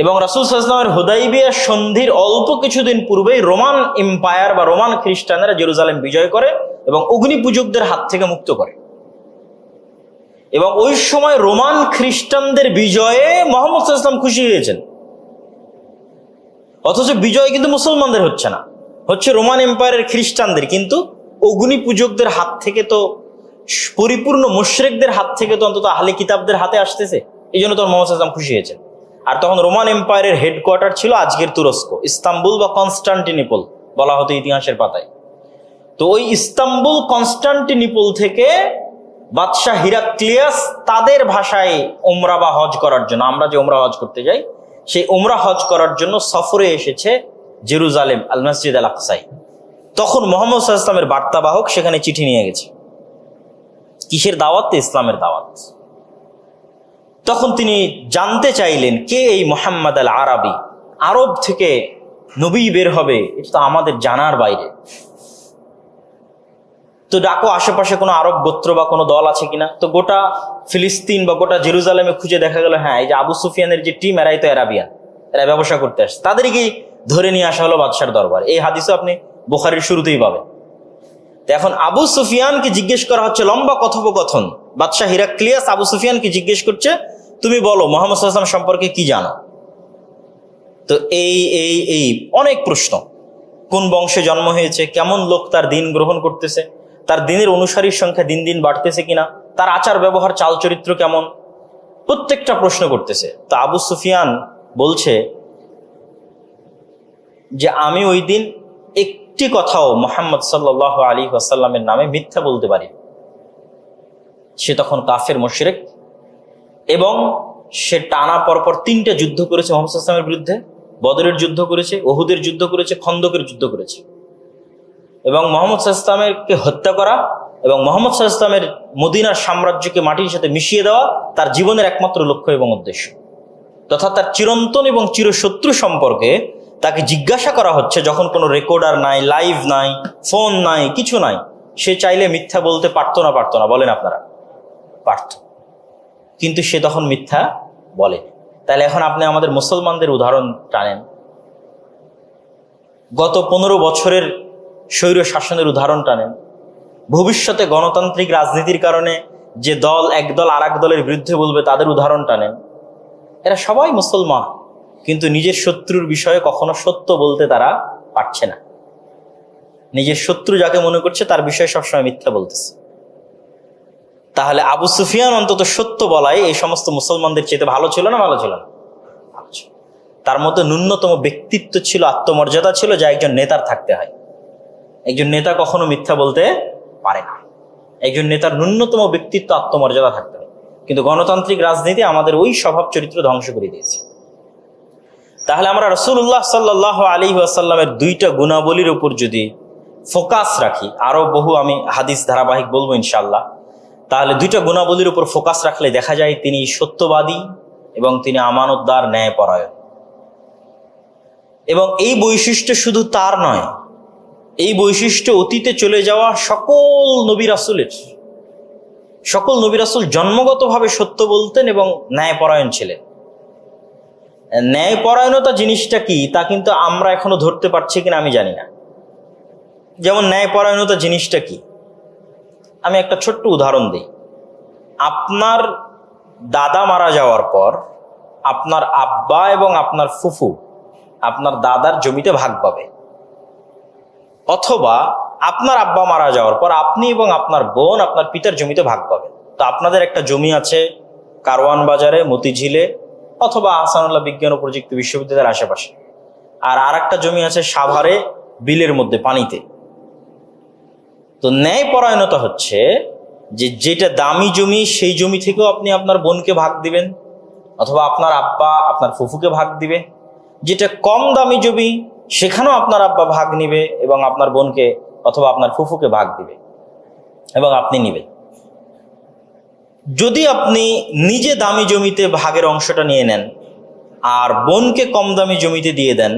এবং রাসূল সাল্লাল্লাহু আলাইহি ওয়াসাল্লামের হুদাইবিয়া সন্ধির অল্প কিছুদিন পূর্বেই রোমান এম্পায়ার বা রোমান খ্রিস্টানরা জেরুজালেম বিজয় করে এবং অগ্নিপূজকদের হাত থেকে মুক্ত করে। এবং ওই সময় রোমান খ্রিস্টানদের বিজয়ে মুহাম্মদ সাল্লাল্লাহু আলাইহি ওয়াসাল্লাম খুশি হয়েছেন, অথচ বিজয় কিন্তু মুসলমানদের হচ্ছে না, হচ্ছে রোমান এম্পায়ারের খ্রিস্টানদের। কিন্তু অগ্নি পূজকদের হাত থেকে তো, পরিপূর্ণ মুশরিকদের হাত থেকে তো অন্তত আহলে কিতাবদের হাতে আসতেছে, এই জন্য তো মুহাম্মদ সাল্লাল্লাহু আলাইহি ওয়াসাল্লাম খুশি হয়েছেন। আর তখন রোমান এম্পায়ারের হেডকোয়ার্টার ছিল আজকের তুরস্ক, ইস্তাম্বুল বা কনস্টান্টিনিপল বলা হতো ইতিহাসের পাতায়। তো ওই ইস্তাম্বুল, কনস্টান্টিনিপল থেকে বাদশাহ হিরাক্লিয়াস তাদের ভাষায় উমরা বা হজ করার জন্য, আমরা যে উমরা হজ করতে যাই, সেই উমরা হজ করার জন্য সফরে এসেছে জেরুজালেম, আল মসজিদ আল আকসায়। তখন মুহাম্মদ সাল্লাল্লাহু আলাইহি ওয়াসাল্লামের বার্তাবাহক সেখানে চিঠি নিয়ে গেছে। কিসের দাওয়াত? ইসলামের দাওয়াত। তখন তিনি জানতে চাইলেন কে এই মুহাম্মদ আল আরবি, আরব থেকে নবী বের হবে, এটা তো আমাদের জানার বাইরে। তো ডাকো আশেপাশে কোনো আরব গোত্র বা কোনো দল আছে কিনা। তো গোটা ফিলিস্তিন বা গোটা জেরুজালেমে খুঁজে দেখা গেল, হ্যাঁ, এই যে আবু সুফিয়ানের যে টিম, এরাই তো আরাবিয়ান, এরা ব্যবসা করতে আসছে। তাদেরকেই ধরে নিয়ে আসা হলো বাদশার দরবার। এই হাদিসও আপনি বুখারীর শুরুতেই পাবেন। তো এখন আবু সুফিয়ানকে জিজ্ঞেস করা হচ্ছে, লম্বা কথোপকথন, বাদশাহ হিরাক্লিয়াস আবু সুফিয়ানকে জিজ্ঞেস করছে, তুমি বলো মুহাম্মদ সাল্লাল্লাহু আলাইহি ওয়াসাল্লাম সম্পর্কে কি জানো। তো এই অনেক প্রশ্ন, কোন বংশে জন্ম হয়েছে, কেমন লোক তার দিন গ্রহণ করতেছে, তার দিনের অনুসারীর সংখ্যা দিন দিন বাড়তেছে কিনা, তার আচার ব্যবহার চাল চরিত্র কেমন, প্রত্যেকটা প্রশ্ন করতেছে। তো আবু সুফিয়ান বলছে যে আমি ওই দিন একটি কথাও মুহাম্মদ সাল্লাল্লাহু আলাইহি ওয়াসাল্লামের নামে মিথ্যা বলতে পারি। সে তখন কাফের মুশরিক এবং সে টানা পরপর 3টা যুদ্ধ করেছে মুহাম্মদ সাল্লাল্লাহু আলাইহি ওয়াসাল্লামের বিরুদ্ধে। বদরের যুদ্ধ করেছে, উহুদের যুদ্ধ করেছে, খন্দকের যুদ্ধ করেছে এবং মুহাম্মদ সাল্লাল্লাহু আলাইহি ওয়াসাল্লামকে হত্যা করা এবং মুহাম্মদ সাল্লাল্লাহু আলাইহি ওয়াসাল্লামের মদিনার সাম্রাজ্যকে মাটির সাথে মিশিয়ে দেওয়া তার জীবনের একমাত্র লক্ষ্য এবং উদ্দেশ্য। তথা তার চিরন্তন এবং চিরশত্রু সম্পর্কে তাকে জিজ্ঞাসা করা হচ্ছে যখন কোনো রেকর্ডার নাই, লাইভ নাই, ফোন নাই, কিছু নাই, সে চাইলে মিথ্যা বলতে পারতো না? বলেন আপনারা? পারত, কিন্তু সে তখন মিথ্যা বলে। তাহলে এখন আপনি আমাদের মুসলমানদের উদাহরণ টানেন, গত 15 বছরের স্বৈর শাসনের উদাহরণ টানেন, ভবিষ্যতে গণতান্ত্রিক রাজনীতির কারণে যে দল এক দল আর এক দলের বিরুদ্ধে বলবে তাদের উদাহরণ টানেন। এরা সবাই মুসলমান, কিন্তু নিজের শত্রুর বিষয়ে কখনো সত্য বলতে তারা পারছে না। নিজের শত্রু যাকে মনে করছে তার বিষয়ে সবসময় মিথ্যা বলতেছে। তাহলে আবু সুফিয়ান অন্তত সত্য বলাই এই সমস্ত মুসলমানদের চেয়ে ভালো ছিল না? ভালো ছিল না? ভালো ছিল। তার মধ্যে ন্যূনতম ব্যক্তিত্ব ছিল, আত্মমর্যাদা ছিল, যা একজন নেতার থাকতে হয়। একজন নেতা কখনো মিথ্যা বলতে পারে না। একজন নেতার ন্যূনতম ব্যক্তিত্ব, আত্মমর্যাদা থাকতে হয়। কিন্তু গণতান্ত্রিক রাজনীতি আমাদের ওই স্বভাব চরিত্র ধ্বংস করে দিয়েছে। তাহলে আমরা রাসূলুল্লাহ সাল্লাল্লাহু আলাইহি ওয়াসাল্লামের 2টা গুণাবলীর উপর যদি ফোকাস রাখি, আরো বহু আমি হাদিস ধারাবাহিক বলবো ইনশাআল্লাহ, তাহলে 2টা গুণাবলীর উপর ফোকাস রাখলে দেখা যায় তিনি সত্যবাদী এবং তিনি আমানতদার, ন্যায়পরায়ণ। এবং এই বৈশিষ্ট্য শুধু তার নয়, এই বৈশিষ্ট্য অতীতে চলে যাওয়া সকল নবী রাসূলের। সকল নবী রাসূল জন্মগতভাবে সত্য বলতেন এবং ন্যায়পরায়ণ ছিলেন। ন্যায়পরায়ণতা জিনিসটা কি তা কিন্তু আমরা এখনো ধরতে পারছি কিনা আমি জানি না। যেমন ন্যায়পরায়ণতা জিনিসটা কি, আমি একটা ছোট্ট উদাহরণ দিই। আপনার দাদা মারা যাওয়ার পর আপনার আব্বা এবং আপনার ফুফু আপনার দাদার জমিতে ভাগ পাবে, অথবা আপনার আব্বা মারা যাওয়ার পর আপনি এবং আপনার বোন আপনার পিতার জমিতে ভাগ পাবে। তো আপনাদের একটা জমি আছে কারওয়ান বাজারে, মতিঝিলে, অথবা আহসানুল্লাহ বিজ্ঞান ও প্রযুক্তি বিশ্ববিদ্যালয়ের আশেপাশে, আর একটা জমি আছে সাভারে, বিলের মধ্যে, পানিতে। তো ন্যায়পরায়ণতা হচ্ছে যে যেটা দামি জমি সেই জমি থেকেও আপনি আপনার বোনকে ভাগ দিবেন, অথবা আপনার আব্বা আপনার ফুফুকে ভাগ দিবে। যেটা কম দামি জমি সেখানেও আপনার আব্বা ভাগ নিবে এবং আপনার বোনকে অথবা আপনার ফুফুকে ভাগ দিবে এবং আপনি নিবেন। যদি আপনি নিজে দামি জমিতে ভাগের অংশটা নিয়ে নেন আর বোনকে কম দামি জমিতে দিয়ে দেন,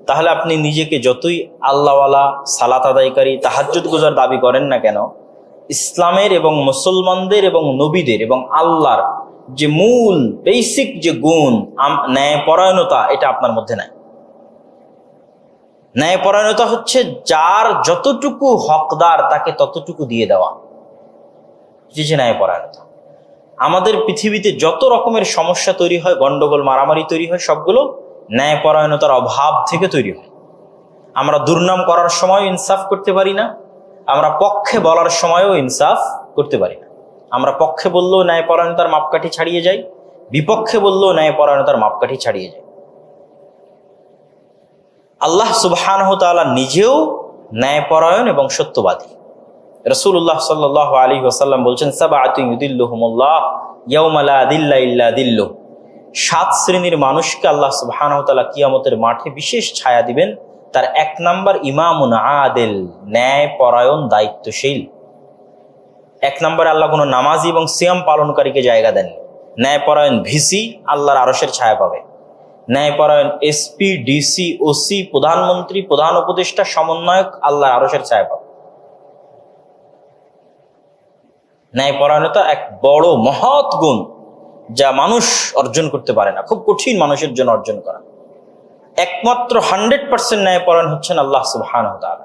তাহলে আপনি নিজেকে যতই আল্লাহওয়ালা, সালাত আদায়কারী, তাহাজ্জুদ গুজার দাবি করেন না কেন, ইসলামের এবং মুসলমানদের এবং নবীদের এবং আল্লাহর যে মূল বেসিক যে গুণ ন্যায়পরায়ণতা, এটা আপনার মধ্যে নাই। ন্যায়পরায়ণতা হচ্ছে যার যতটুকু হকদার তাকে ততটুকু দিয়ে দেওয়া, যে ন্যায়পরায়ণতা। আমাদের পৃথিবীতে যত রকমের সমস্যা তৈরি হয়, গন্ডগোল, মারামারি তৈরি হয়, সবগুলো ন্যায়পরায়ণতার অভাব থেকে তৈরি হয়। আমরা দুর্নাম করার সময় ইনসাফ করতে পারি না, আমরা পক্ষে বলার সময়ও ইনসাফ করতে পারি না। আমরা পক্ষে বললেও ন্যায়পরায়ণতার মাপকাঠি ছাড়িয়ে যাই, বিপক্ষে বললেও ন্যায়পরায়ণতার মাপকাঠি ছাড়িয়ে যায়। আল্লাহ সুবহানাহু ওয়া তাআলা নিজেও ন্যায়পরায়ণ এবং সত্যবাদী। রাসূলুল্লাহ সাল্লাল্লাহু আলাইহি ওয়াসাল্লাম বলছেন, সাবআতুন ইউদিল্লুহুমুল্লাহ ইয়াওমা লা দিল্লা ইল্লা দিল্লুহ। 7 শ্রেণীর মানুষকে আল্লাহ সুবহানাহু ওয়া তাআলা কিয়ামতের মাঠে বিশেষ ছায়া দিবেন। তার 1 নাম্বার ইমামুন আদিল, ন্যায়পরায়ণ, দায়িত্বশীল। 1 নম্বরে আল্লাহ কোনো নামাজি এবং সিয়াম পালনকারীকে জায়গা দেন। ন্যায়পরায়ণ ভিসি আল্লাহর আরশের ছায়া পাবে। ন্যায়পরায়ণ এসপি, ডিসি, ওসি, প্রধানমন্ত্রী, প্রধান উপদেষ্টা, সমন্বয়ক আল্লাহর আরশের ছায়া পাবে। ন্যায়পরায়ণতা এক বড় মহৎ গুণ যা মানুষ অর্জন করতে পারে না, খুব কঠিন মানুষের জন্য অর্জন করা। একমাত্র 100% ন্যায়পরায়ণ হচ্ছেন আল্লাহ সুবহানাহু ওয়া তাআলা।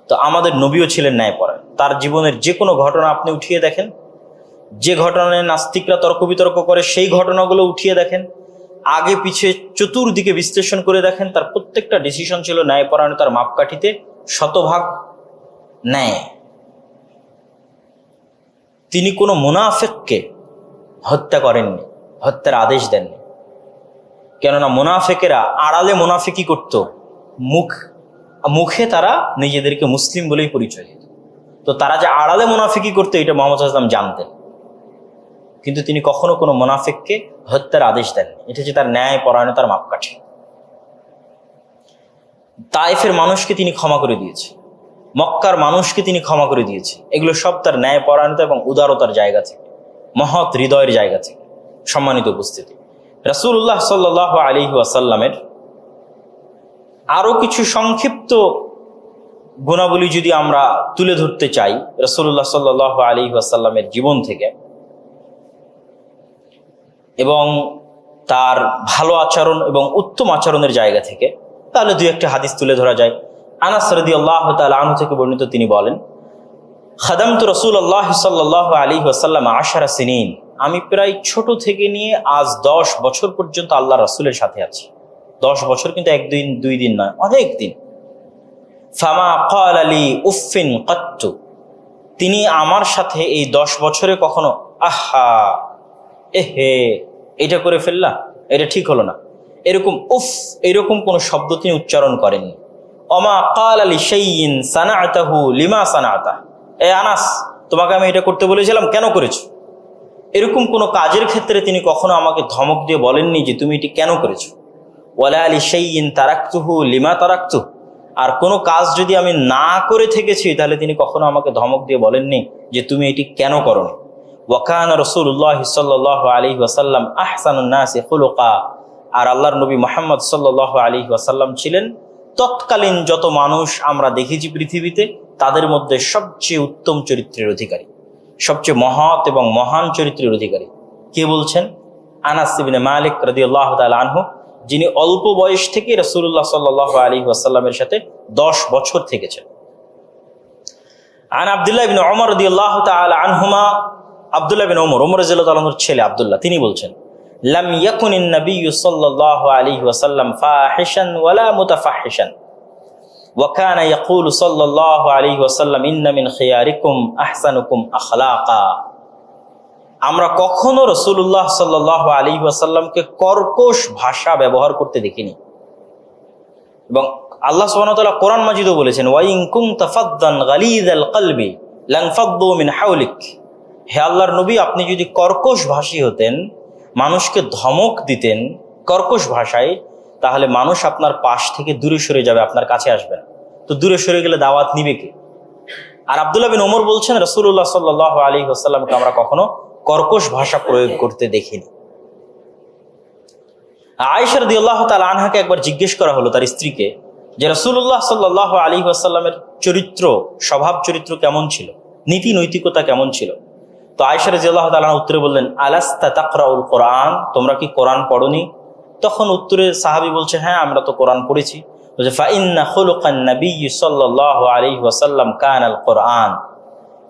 তো আমাদের নবীও ছিলেন ন্যায়পরায়ণ। তার জীবনের যে কোনো ঘটনা আপনি উঠিয়ে দেখেন, যে ঘটনায় নাস্তিকরা তর্ক বিতর্ক করে সেই ঘটনাগুলো উঠিয়ে দেখেন, আগে পিছে চতুর্দিকে বিশ্লেষণ করে দেখেন, তার প্রত্যেকটা ডিসিশন ছিল ন্যায়পরায়ণতার মাপকাঠিতে, শতভাগ ন্যায়। তিনি কোনো মুনাফিককে হত্যা করেননি, হত্যার আদেশ দেননি। কেননা মুনাফিকেরা আড়ালে মুনাফিকি করত, মুখে তারা নিজেদেরকে মুসলিম বলেই পরিচয় দিত। তো তারা যে আড়ালে মুনাফিকি করতো এটা মুহাম্মদ সাল্লাল্লাহু আলাইহি ওয়াসাল্লাম জানতেন, কিন্তু তিনি কখনো কোনো মুনাফিককে হত্যার আদেশ দেননি। এটা হচ্ছে তার ন্যায় পরায়ণতার মাপকাঠি। তায়েফের মানুষকে তিনি ক্ষমা করে দিয়েছে, মক্কার মানুষকে তিনি ক্ষমা করে দিয়েছে। এগুলো সব তার ন্যায় পরায়ণতা এবং উদারতার জায়গা থেকে, মহৎ হৃদয়ের জায়গা থেকে। সম্মানিত উপস্থিতি, রাসূলুল্লাহ সাল্লাল্লাহু আলাইহি ওয়াসাল্লামের আরো কিছু সংক্ষিপ্ত গুণাবলী যদি আমরা তুলে ধরতে চাই রাসূলুল্লাহ সাল্লাল্লাহু আলাইহি ওয়াসাল্লামের জীবন থেকে এবং তার ভালো আচরণ এবং উত্তম আচরণের জায়গা থেকে, তাহলে দুই একটা হাদিস তুলে ধরা যায়। আনাস রাদিয়াল্লাহু তাআলা আনহু থেকে বর্ণিত, তিনি বলেন, খাদামতু রাসূলুল্লাহ সাল্লাল্লাহু আলাইহি ওয়াসাল্লাম 10 সিনিন, আমি প্রায় ছোট থেকে নিয়ে আজ 10 বছর পর্যন্ত আল্লাহ রাসূলের সাথে আছি। 10 বছর কিন্তু একদিন দুই দিন নয়, অনেক দিন। ফামা ক্বালা লি উফিন কাত্তু, তিনি আমার সাথে এই 10 বছরে কখনো আহা, এহে, এটা করে ফেললা, এটা ঠিক হলো না, এরকম উফ, এরকম কোনো শব্দ তিনি উচ্চারণ করেননি। অমা ক্বালা লি শাইইন সানাআতাহু লিমা সানাআতা, এ আনাস, তোমাকে আমি এটা করতে বলেছিলাম, কেন করেছো? এরকম কোনো কাজের ক্ষেত্রে তিনি কখনো আমাকে ধমক দিয়ে বলেননি যে তুমি এটি কেন করেছো। ওয়ালা আলি শাইইন তারাকতুহু লিমা তারাকতু, আর কোনো কাজ যদি আমি না করে থেকেছি তাহলে তিনি কখনো আমাকে ধমক দিয়ে বলেননি যে তুমি এটি কেন করোনি। ওয়া কানা রাসূলুল্লাহ সাল্লাল্লাহু আলাইহি ওয়াসাল্লাম আহসানুন নাসি খুলুকা, আর আল্লাহর নবী মুহাম্মদ সাল্লাল্লাহু আলাইহি ওয়াসাল্লাম ছিলেন তৎকালীন যত মানুষ আমরা দেখেছি পৃথিবীতে তাদের মধ্যে সবচেয়ে উত্তম চরিত্রের অধিকারী, সবচেয়ে মহৎ এবং মহান চরিত্রের অধিকারী। কে বলছেন? আনাস ইবনে মালিক রাদিয়াল্লাহু তাআলা আনহু, যিনি অল্প বয়স থেকে রাসূলুল্লাহ সাল্লাল্লাহু আলাইহি ওয়াসাল্লামের সাথে 10 বছর থেকেছেন। আন আব্দুল্লাহ ইবনে ওমর রাদিয়াল্লাহু তাআলা আনহুমা, আব্দুল্লাহ ইবনে ওমর, ওমর রাদিয়াল্লাহু তাআলার ছেলে আব্দুল্লাহ, তিনি বলছেন, লাম ইয়াকুনিন নাবিয়্যু সাল্লাল্লাহু আলাইহি ওয়াসাল্লাম ফাহিশান ওয়ালা মুতাফাহিশান ওয়া কানা ইয়াকুলু সাল্লাল্লাহু আলাইহি ওয়াসাল্লাম ইন্না মিন খিয়ারিকুম আহসানুকুম আখলাকা। আমরা কখনো রাসূলুল্লাহ সাল্লাল্লাহু আলাইহি ওয়াসাল্লামকে কর্কশ ভাষা ব্যবহার করতে দেখিনি। এবং আল্লাহ সুবহানাহু ওয়া তাআলা কোরআন মাজিদও বলেছেন, ওয়া ইন কুনতা ফাদ্দান গালিযাল কলবি লানফাদ্দু মিন হাওলিক, হে আল্লাহর নবী, আপনি যদি কর্কশ ভাষী হতেন, মানুষকে ধমক দিতেন কর্কশ ভাষায়, তাহলে মানুষ আপনার পাশ থেকে দূরে সরে যাবে, আপনার কাছে আসবে না। তো দূরে সরে গেলে দাওয়াত নিবে কে? আর আব্দুল্লাহ বিন ওমর বলছেন, রাসূলুল্লাহ সাল্লাল্লাহু আলাইহি ওয়াসাল্লামকে আমরা কখনো কর্কশ ভাষা প্রয়োগ করতে দেখিনি। আয়েশা রাদিয়াল্লাহু তাআলা আনহাকে একবার জিজ্ঞেস করা হলো তার স্ত্রীকে যে রাসূলুল্লাহ সাল্লাল্লাহু আলাইহি ওয়াসাল্লামের চরিত্র, স্বভাব চরিত্র কেমন ছিল, নীতি নৈতিকতা কেমন ছিল। তো আয়েশা রাদিয়াল্লাহু তাআলা উত্তরে বললেন, আলাস্তা তাকরাউল কোরআন, তোমরা কি কোরআন পড়োনি? তখন উত্তরে সাহাবী বলছে, হ্যাঁ, আমরা তো কোরআন পড়েছি। বলছে, ফাইন্না খুলুকান নাবিয়্যি সাল্লাল্লাহু আলাইহি ওয়াসাল্লাম কানাল কোরআন,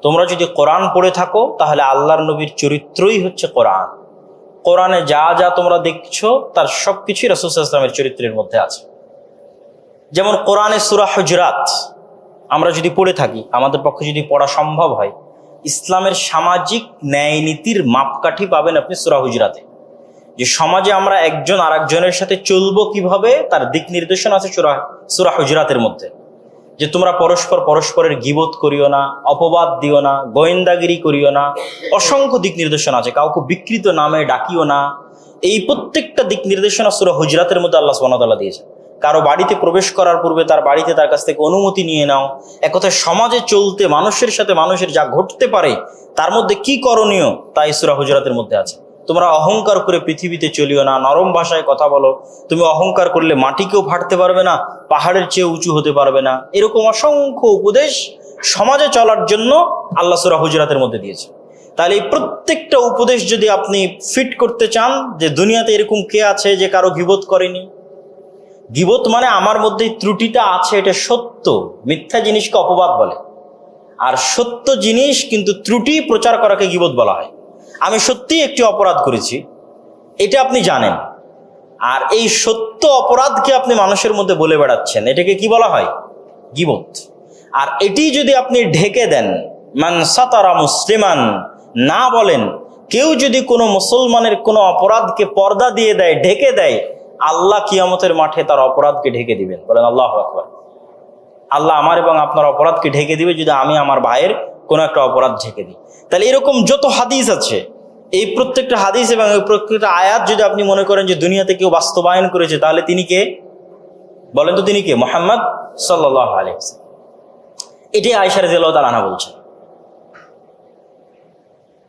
তোমরা যদি কোরআন পড়ে থাকো তাহলে আল্লাহর নবীর চরিত্রই হচ্ছে কোরআন। কোরআনে যা যা তোমরা দেখছো তার সবকিছুই রাসূল সাল্লাল্লাহু আলাইহি ওয়াসাল্লামের চরিত্রের মধ্যে আছে। যেমন কোরআনে সূরা হুজরাত আমরা যদি পড়ে থাকি, আমাদের পক্ষে যদি পড়া সম্ভব হয়, ইসলামের সামাজিক ন্যায় নীতির মাপকাঠি পাবেন আপনি সূরা হুজরাতে। যে সমাজে আমরা একজন আরেকজনের সাথে চলবো কিভাবে, তার দিক নির্দেশনা আছে সূরা হুজরাতের মধ্যে। যে তোমরা পরস্পরের গীবত করিও না, অপবাদ দিও না, গোয়েন্দাগিরি করিও না, অসংখ্য দিক নির্দেশনা আছে। কাউকে বিকৃত নামে ডাকিও না, এই প্রত্যেকটা দিক নির্দেশনা সূরা হুজরাতের মধ্যে আল্লাহ সুবহানাহু ওয়া তাআলা দিয়েছেন। কারো বাড়িতে প্রবেশ করার পূর্বে তার বাড়িতে তার কাছ থেকে অনুমতি নিয়ে নাও। এক কথায় সমাজে চলতে মানুষের সাথে মানুষের যা ঘটতে পারে তার মধ্যে কি করণীয় তাই সূরা হুজরাতের মধ্যে আছে। তোমরা অহংকার করে পৃথিবীতে চলিও না, নরম ভাষায় কথা বলো। তুমি অহংকার করলে মাটিকেও ফাটতে পারবে না, পাহাড়ের চেয়ে উঁচু হতে পারবে না। এরকম অসংখ্য উপদেশ সমাজে চলার জন্য আল্লাহ সূরা হুজরাতের মধ্যে দিয়েছে। তাহলে এই প্রত্যেকটা উপদেশ যদি আপনি ফিট করতে চান, যে দুনিয়াতে এরকম কে আছে যে কারো গীবত করেনি। গীবত মানে আমার মধ্যে ত্রুটিটা আছে, এটা সত্য। মিথ্যা জিনিসকে অপবাদ বলে, আর সত্য জিনিস কিন্তু ত্রুটি প্রচার করাকে গীবত বলা হয়। আমি সত্যিই একটি অপরাধ করেছি, এটা আপনি জানেন, আর এই সত্য অপরাধকে আপনি মানুষের মধ্যে বলে বেড়াচ্ছেন, এটাকে কি বলা হয়? গীবত। আর এটি যদি আপনি ঢেকে দেন, মান সাতারা মুসলিমান না বলেন, কেউ যদি কোনো মুসলমানের কোনো অপরাধকে পর্দা দিয়ে দেয়, ঢেকে দেয়, আল্লাহ কিয়ামতের মাঠে তার অপরাধকে ঢেকে দিবেন। বলেন আল্লাহু আকবার। আল্লাহ আমার এবং আপনার অপরাধকে ঢেকে দিবে যদি আমি আমার ভাইয়ের কোনো একটা অপরাধ ঢেকে দিই। তাহলে এরকম যত হাদিস আছে, এই প্রত্যেকটা হাদিস এবং এই প্রত্যেকটা আয়াত যদি আপনি মনে করেন যে দুনিয়াতে কেউ বাস্তবায়ন করেছে, তাহলে তিনি কে? বলেন তো তিনি কে? মুহাম্মদ সাল্লাল্লাহু আলাইহি ওয়াসাল্লাম। এটাই আয়েশা রাদিয়াল্লাহু তাআলা আনহা বলছেন।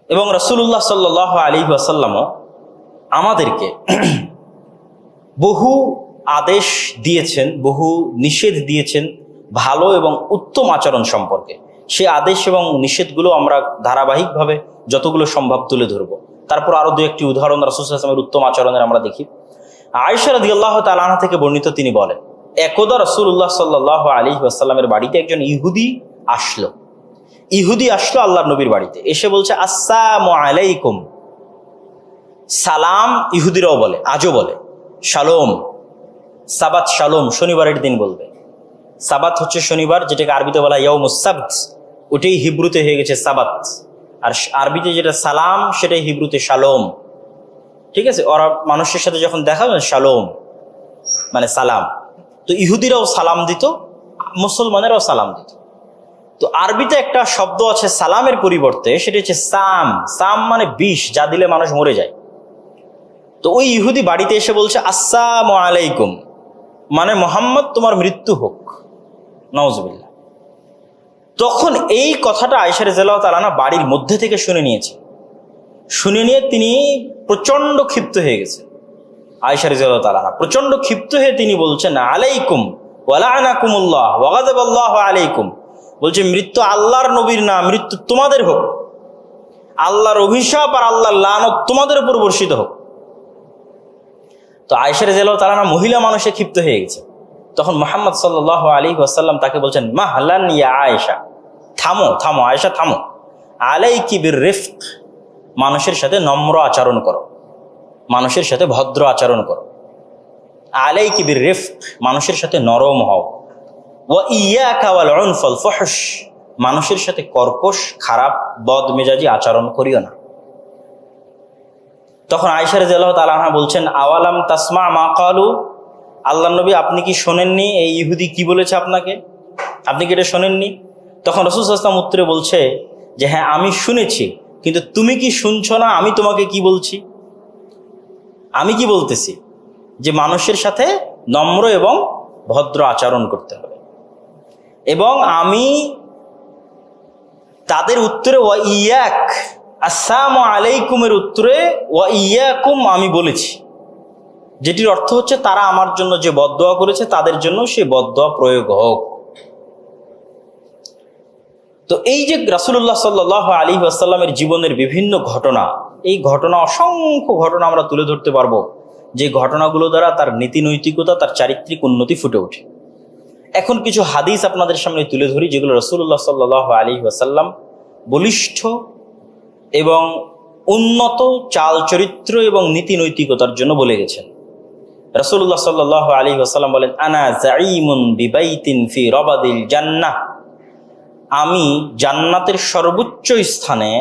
এবং রাসূলুল্লাহ সাল্লাল্লাহু আলাইহি ওয়াসাল্লামও আমাদেরকে বহু আদেশ দিয়েছেন, বহু নিষেধ দিয়েছেন ভালো এবং উত্তম আচরণ সম্পর্কে। সে আদেশ এবং নিষেধগুলো আমরা ধারাবাহিকভাবে যতগুলো সম্ভব তুলে ধরবো। তারপর আরো দু একটি উদাহরণ রাসূল সাল্লাল্লাহু আলাইহি ওয়াসাল্লামের উত্তম আচরণের আমরা দেখি। আয়েশা রাদিয়াল্লাহু তাআলা আনহা থেকে বর্ণিত, তিনি বলেন, একদা রাসূলুল্লাহ সাল্লাল্লাহু আলাইহি ওয়াসাল্লামের বাড়িতে একজন ইহুদি আসলো। আল্লাহর নবীর বাড়িতে এসে বলছে, আসসালামু আলাইকুম। সালাম ইহুদিরাও বলে, আজও বলে। শালোম, সাবাত শালোম, শনিবারের দিন বলবে। সাবাত হচ্ছে শনিবার, যেটাকে আরবিতে বলা ইয়াউমুস সাবত, ওটাই হিব্রুতে হয়ে গেছে সাবাত। আর আরবিতে যেটা সালাম, সেটাই হিব্রুতে শালোম। ঠিক আছে, ওরা মানুষের সাথে যখন দেখা যায় শালোম মানে সালাম। তো ইহুদিরাও সালাম দিত, মুসলমানেরাও সালাম দিত। তো আরবিতে একটা শব্দ আছে সালামের পরিবর্তে, সেটা হচ্ছে সাম। সাম মানে বিষ, যা দিলে মানুষ মরে যায়। তো ওই ইহুদি বাড়িতে এসে বলছে আসসালামু আলাইকুম, মানে মোহাম্মদ তোমার মৃত্যু হোক, নাউজুবিল্লাহ। তখন এই কথাটা আয়েশা রাদিয়াল্লাহু তাআলা আনহা বাড়ির মধ্যে থেকে শুনে নিয়েছে। শুনে নিয়ে তিনি প্রচন্ড ক্ষিপ্ত হয়ে গেছে। আয়েশা রাদিয়াল্লাহু তাআলা আনহা প্রচন্ড ক্ষিপ্ত হয়ে তিনি বলছেন, আলাইকুম ওয়া লা'নাকুমুল্লাহ ওয়া গাযাবাল্লাহু আলাইকুম। বলছে, মৃত্যু আল্লাহর নবীর না, মৃত্যু তোমাদের হোক। আল্লাহর অভিশাপ আর আল্লাহর লানত তোমাদের উপর বর্ষিত হোক। তো আয়েশা রাদিয়াল্লাহু তাআলা আনহা মহিলা মানুষে ক্ষিপ্ত হয়ে গেছে। তখন মুহাম্মদ সাল্লাল্লাহু আলাইহি ওয়াসাল্লাম তাকে বলছেন, মাহলান ইয়া আয়েশা, থামো থামো আয়েশা থামো। আলাইকি বিররিফক, মানুষের সাথে নম্র আচরণ করো, মানুষের সাথে ভদ্র আচরণ করো। আলাইকি বিররিফক, মানুষের সাথে নরম হও। ওয়া ইয়াকা ওয়াল উনফ ওয়াল ফুহশ, মানুষের সাথে কর্কশ খারাপ বদমেজাজি আচরণ করিও না। তখন আয়েশা রাদিয়াল্লাহু তাআলা আনহা বলছেন, আওয়ালাম তাসমা মা ক্বালু, আল্লাহর নবী আপনি কি শোনেননি এই ইহুদি কি বলেছে আপনাকে? আপনি কি এটা শোনেননি? তখন রাসূল সাল্লাল্লাহু আলাইহি ওয়াসাল্লাম উত্তরে বলছে যে, হ্যাঁ আমি শুনেছি, কিন্তু তুমি কি শুনছো না? আমি তোমাকে কি বলছি? আমি কি বলতেছি? যে মানুষের সাথে নম্র এবং ভদ্র আচরণ করতে হবে। এবং আমি তাদের উত্তরে ওয়া ইয়াক, আসসালামু আলাইকুমের উত্তরে ওয়া ইয়াকুম আমি বলেছি, যেটির অর্থ হচ্ছে তারা আমার জন্য যে বদদোয়া করেছে তাদের জন্য সে বদদোয়া প্রয়োগ হোক। তো এই যে রাসূলুল্লাহ সাল্লাল্লাহু আলাইহি ওয়াসাল্লামের জীবনের বিভিন্ন ঘটনা, এই ঘটনা অসংখ্য ঘটনা আমরা তুলে ধরতে পারবো, যে ঘটনাগুলো দ্বারা তার নীতি নৈতিকতা, তার চারিত্রিক উন্নতি ফুটে ওঠে। এখন কিছু হাদিস আপনাদের সামনে তুলে ধরি, যেগুলো রাসূলুল্লাহ সাল্লাল্লাহু আলাইহি ওয়াসাল্লাম বলিষ্ঠ এবং উন্নত চাল চরিত্র এবং নীতি নৈতিকতার জন্য বলে গেছেন। রাসূলুল্লাহ সাল্লাল্লাহু আলাইহি ওয়াসাল্লাম বলেন, আনা যাঈমুন বিবাইতিন ফি রাবাদিল জান্নাহ, আমি জান্নাতের সর্বোচ্চ স্থানে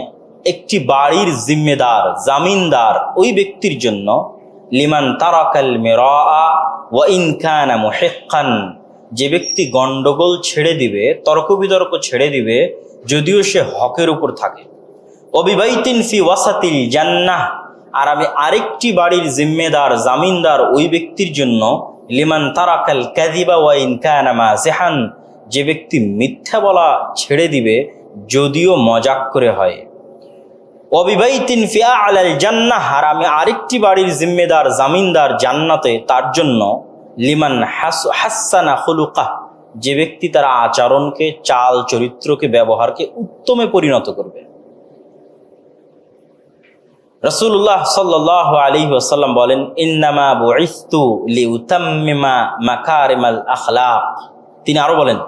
একটি বাড়ির জিম্মেদার, জামিনদার ওই ব্যক্তির জন্য, লিমান তারাকাল মিরাআ ওয়া ইন কানা মুহিক্কান, যে ব্যক্তি গন্ডগোল ছেড়ে দিবে, তর্ক বিতর্ক ছেড়ে দিবে, যদিও সে হকের উপর থাকে। অবিবাইতিন ফি ওয়াসাতিল জান্নাহ, আর আমি আরেকটি বাড়ির জিম্মেদার, জামিনদার ওই ব্যক্তির জন্য, লিমান তারাকাল কাযিবা ওয়া ইন কানা মাযিহান, যে ব্যক্তি মিথ্যা বলা ছেড়ে দিবে, যদিও মজাক করে হয়। অবিবাইতিন ফি আ'লাল জান্নাহ, আর আমি আরেকটি বাড়ির জিম্মেদার, জামিনদার জান্নাতে তার জন্য, লিমান হাসানা খুলুকাহ, যে ব্যক্তি তার আচরণকে, চাল চরিত্রকে, ব্যবহারকে উত্তমে পরিণত করবে। রাসূলুল্লাহ সাল্লাল্লাহু আলাইহি ওয়াসাল্লাম বলেন, ইন্নামা বুইসতু লিউতাম্মিমা মাকারিমাল আখলাক। তিনি আরো বলেন,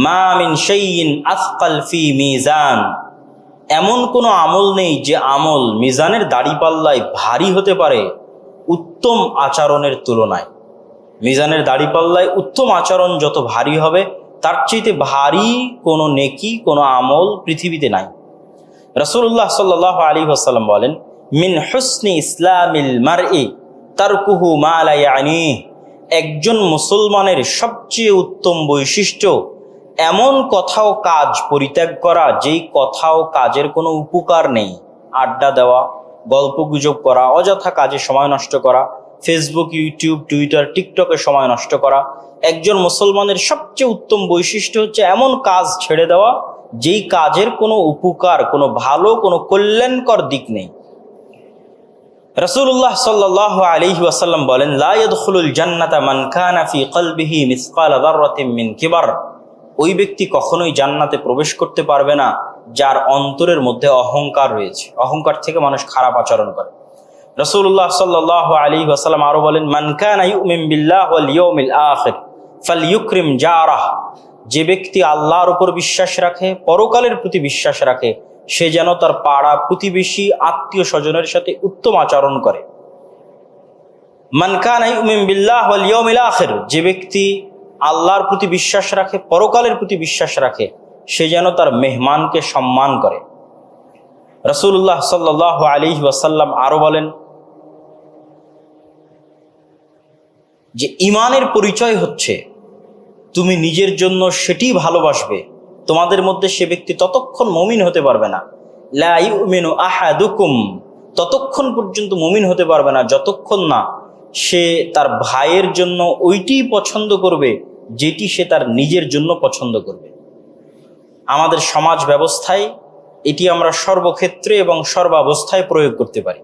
মা মিন শাইইন আসকাল ফি মিজান, এমন কোনো আমল নেই যে আমল মিজানের দাড়িপাল্লায় ভারী হতে পারে উত্তম আচরণের তুলনায়। মিজানের দাড়িপাল্লায় উত্তম আচরণ যত ভারী হবে, তার চাইতে ভারী কোনো নেকি, কোনো আমল পৃথিবীতে নাই। রাসূলুল্লাহ সাল্লাল্লাহু আলাইহি ওয়াসাল্লাম বলেন, মিন হুসনি ইসলামিল মারই তারকুহু মা লা ইয়ানিহি, একজন মুসলমানের সবচেয়ে উত্তম বৈশিষ্ট্য এমন কথা ও কাজ পরিত্যাগ করা যেই কথা ও কাজের কোনো উপকার নেই। আড্ডা দেওয়া, গল্পগুজব করা, অযথা কাজে সময় নষ্ট করা, ফেসবুক, ইউটিউব, টুইটার, টিকটকে সময় নষ্ট করা। একজন মুসলমানের সবচেয়ে উত্তম বৈশিষ্ট্য হচ্ছে এমন কাজ ছেড়ে দেওয়া যেই কাজের কোনো উপকার, কোনো ভালো, কোনো কল্যাণকর দিক নেই। রাসূলুল্লাহ সাল্লাল্লাহু আলাইহি ওয়াসাল্লাম বলেন, লা ইয়াদখুলুল জান্নাতা মান কানা ফি কলবিহি মিসকালা যাররাতিন মিন কিবার, ওই ব্যক্তি কখনোই জান্নাতে প্রবেশ করতে পারবে না যার অন্তরের মধ্যে অহংকার রয়েছে। অহংকার থেকে মানুষ খারাপ আচরণ করে। রাসূলুল্লাহ সাল্লাল্লাহু আলাইহি ওয়াসাল্লাম আরো বলেন, মান কানা ইউমিন বিল্লাহি ওয়াল ইয়াউমিল আখির ফালইউকরিম জারাহ, যে ব্যক্তি আল্লাহর উপর বিশ্বাস রাখে, পরকালের প্রতি বিশ্বাস রাখে, সে যেন তার পাড়া প্রতিবেশী, আত্মীয় স্বজনের সাথে উত্তম আচরণ করে। মান কানা ইউমিন বিল্লাহি ওয়াল ইয়াউমিল আখির, যে ব্যক্তি আল্লাহর প্রতি বিশ্বাস রাখে, পরকালের প্রতি বিশ্বাস রাখে, সে যেন তার মেহমানকে সম্মান করে। রাসূলুল্লাহ সাল্লাল্লাহু আলাইহি ওয়াসাল্লাম আরো বলেন যে ঈমানের পরিচয় হচ্ছে তুমি নিজের জন্য সেটি ভালোবাসবে, তোমাদের মধ্যে সে ব্যক্তি ততক্ষণ মুমিন হতে পারবে না, লা ইউমিনু আহাদুকুম, ততক্ষণ পর্যন্ত মুমিন হতে পারবে না যতক্ষণ না সে তার ভাইয়ের জন্য ওইটি পছন্দ করবে যেটি সে তার নিজের জন্য পছন্দ করবে। আমাদের সমাজ ব্যবস্থায় এটি আমরা সর্বক্ষেত্রে এবং সর্বাবস্থায় প্রয়োগ করতে পারি।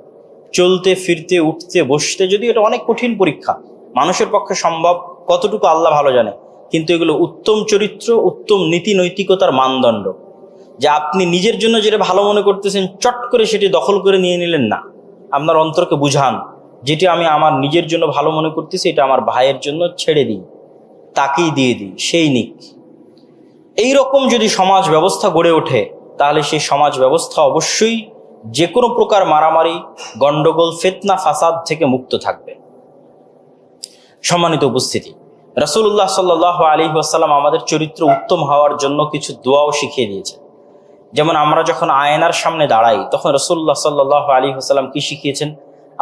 চলতে ফিরতে, উঠতে বসতে, যদি এটা অনেক কঠিন পরীক্ষা, মানুষের পক্ষে সম্ভব কতটুকু আল্লাহ ভালো জানে, কিন্তু এগুলো উত্তম চরিত্র, উত্তম নীতি নৈতিকতার মানদণ্ড। যে আপনি নিজের জন্য যেটা ভালো মনে করতেছেন চট করে সেটি দখল করে নিয়ে নিলেন না, আপনার অন্তরকে বুঝান যেটি আমি আমার নিজের জন্য ভালো মনে করতেছি এটা আমার ভাইয়ের জন্য ছেড়ে দিই, তাকেই দিয়ে দিই, সেই নিক। এইরকম যদি সমাজ ব্যবস্থা গড়ে ওঠে তাহলে সেই সমাজ ব্যবস্থা অবশ্যই যে কোনো প্রকার মারামারি, গন্ডগোল, ফিতনা, ফাসাদ থেকে মুক্ত থাকবে। সম্মানিত উপস্থিতি, রাসূলুল্লাহ সাল্লাল্লাহু আলাইহি ওয়াসাল্লাম আমাদের চরিত্র উত্তম হওয়ার জন্য কিছু দোয়াও শিখিয়ে দিয়েছেন। যেমন আমরা যখন আয়নার সামনে দাঁড়াই তখন রাসূলুল্লাহ সাল্লাল্লাহু আলাইহি ওয়াসাল্লাম কি শিখিয়েছেন?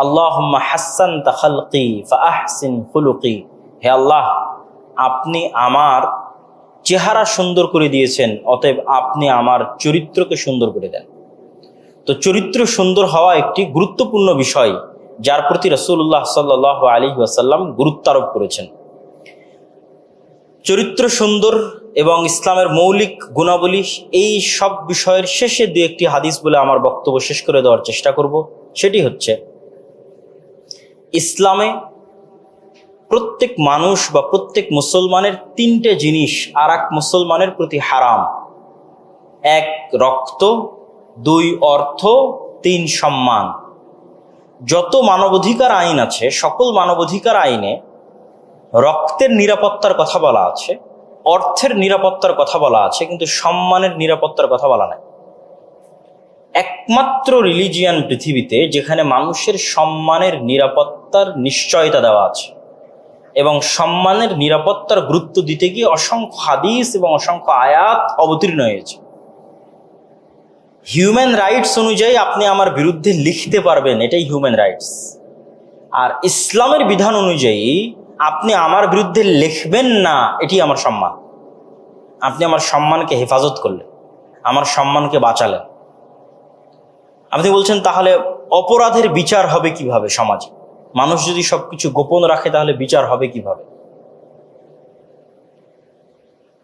আল্লাহুম্মা হাসসানতা খালকি ফাআহসিন খুলুকি, হে আল্লাহ, আপনি আমার চেহারা সুন্দর করে দিয়েছেন, অতএব আপনি আমার চরিত্রকে সুন্দর করে দেন। তো চরিত্র সুন্দর হওয়া একটি গুরুত্বপূর্ণ বিষয় যার প্রতি রাসূলুল্লাহ সাল্লাল্লাহু আলাইহি ওয়াসাল্লাম গুরুত্ব আরোপ করেছেন। চরিত্র সুন্দর এবং ইসলামের মৌলিক গুণাবলী, এই সব বিষয়ের শেষে দু একটি হাদিস বলে আমার বক্তব্য শেষ করে দেওয়ার চেষ্টা করব। সেটি হচ্ছে, ইসলামে প্রত্যেক মানুষ বা প্রত্যেক মুসলমানের তিনটে জিনিস আর এক মুসলমানের প্রতি হারাম। এক, রক্ত; দুই, অর্থ; তিন, সম্মান। যত মানবাধিকার আইন আছে, সকল মানবাধিকার আইনে রক্তের নিরাপত্তার কথা বলা আছে, অর্থের নিরাপত্তার কথা বলা আছে, কিন্তু সম্মানের নিরাপত্তার কথা বলা নাই। একমাত্র রিলিজিয়ান পৃথিবীতে যেখানে মানুষের সম্মানের নিরাপত্তার নিশ্চয়তা দেওয়া আছে এবং সম্মানের নিরাপত্তার গুরুত্ব দিতে গিয়ে অসংখ্য হাদিস এবং অসংখ্য আয়াত অবতীর্ণ হয়েছে। হিউম্যান রাইটস অনুযায়ী আপনি আমার বিরুদ্ধে লিখতে পারবেন, এটাই হিউম্যান রাইটস। আর ইসলামের বিধান অনুযায়ী আপনি আমার বিরুদ্ধে লিখবেন না, এটি আমার সম্মান। আপনি আমার সম্মানকে হেফাজত করলেন, আমার সম্মানকে বাঁচালেন। আপনি বলছেন তাহলে অপরাধের বিচার হবে কিভাবে সমাজে? মানুষ যদি সবকিছু গোপন রাখে তাহলে বিচার হবে কিভাবে?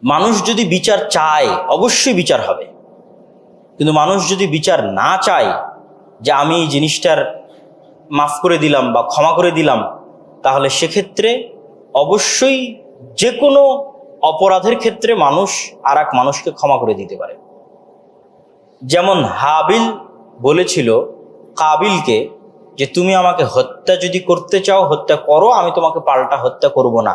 মানুষ যদি বিচার চায় অবশ্যই বিচার হবে, কিন্তু মানুষ যদি বিচার না চায় যে আমি এই জিনিসটার মাফ করে দিলাম বা ক্ষমা করে দিলাম, তাহলে সেক্ষেত্রে অবশ্যই যে কোনো অপরাধের ক্ষেত্রে মানুষ আর এক মানুষকে ক্ষমা করে দিতে পারে। যেমন হাবিল বলেছিল কাবিলকে যে তুমি আমাকে হত্যা যদি করতে চাও হত্যা করো, আমি তোমাকে পাল্টা হত্যা করব না।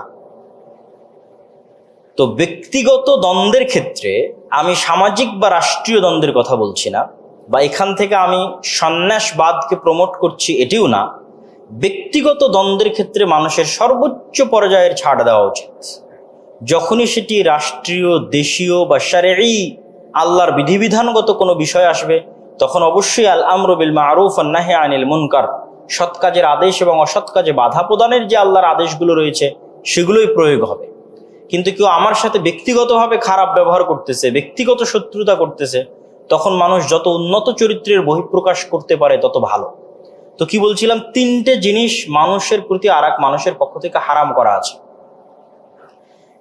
তো ব্যক্তিগত দ্বন্দ্বের ক্ষেত্রে, আমি সামাজিক বা রাষ্ট্রীয় দ্বন্দ্বের কথা বলছি না, বা এখান থেকে আমি সন্ন্যাসবাদকে প্রমোট করছি এটিও না। ব্যক্তিগত দ্বন্দ্বের ক্ষেত্রে মানুষের সর্বোচ্চ পর্যায়ের ছাড় দেওয়া উচিত। যখনই সেটি রাষ্ট্রীয়, দেশীয় বা শারঈ আল্লাহর বিধিবিধানগত কোনো বিষয় আসবে, তখন অবশ্যই আল আমরু বিল মারুফ ওয়ান নাহি আনিল মুনকার, সৎ কাজের আদেশ এবং অসৎ কাজে বাধা প্রদানের যে আল্লাহর আদেশগুলো রয়েছে সেগুলোই প্রয়োগ হবে। কিন্তু কেউ আমার সাথে ব্যক্তিগতভাবে খারাপ ব্যবহার করতেছে, ব্যক্তিগত শত্রুতা করতেছে, তখন মানুষ যত উন্নত চরিত্রের বহিঃপ্রকাশ করতে পারে তত ভালো। তো কি বলছিলাম, তিনটে জিনিস মানুষের প্রতি আর এক মানুষের পক্ষ থেকে হারাম করা আছে,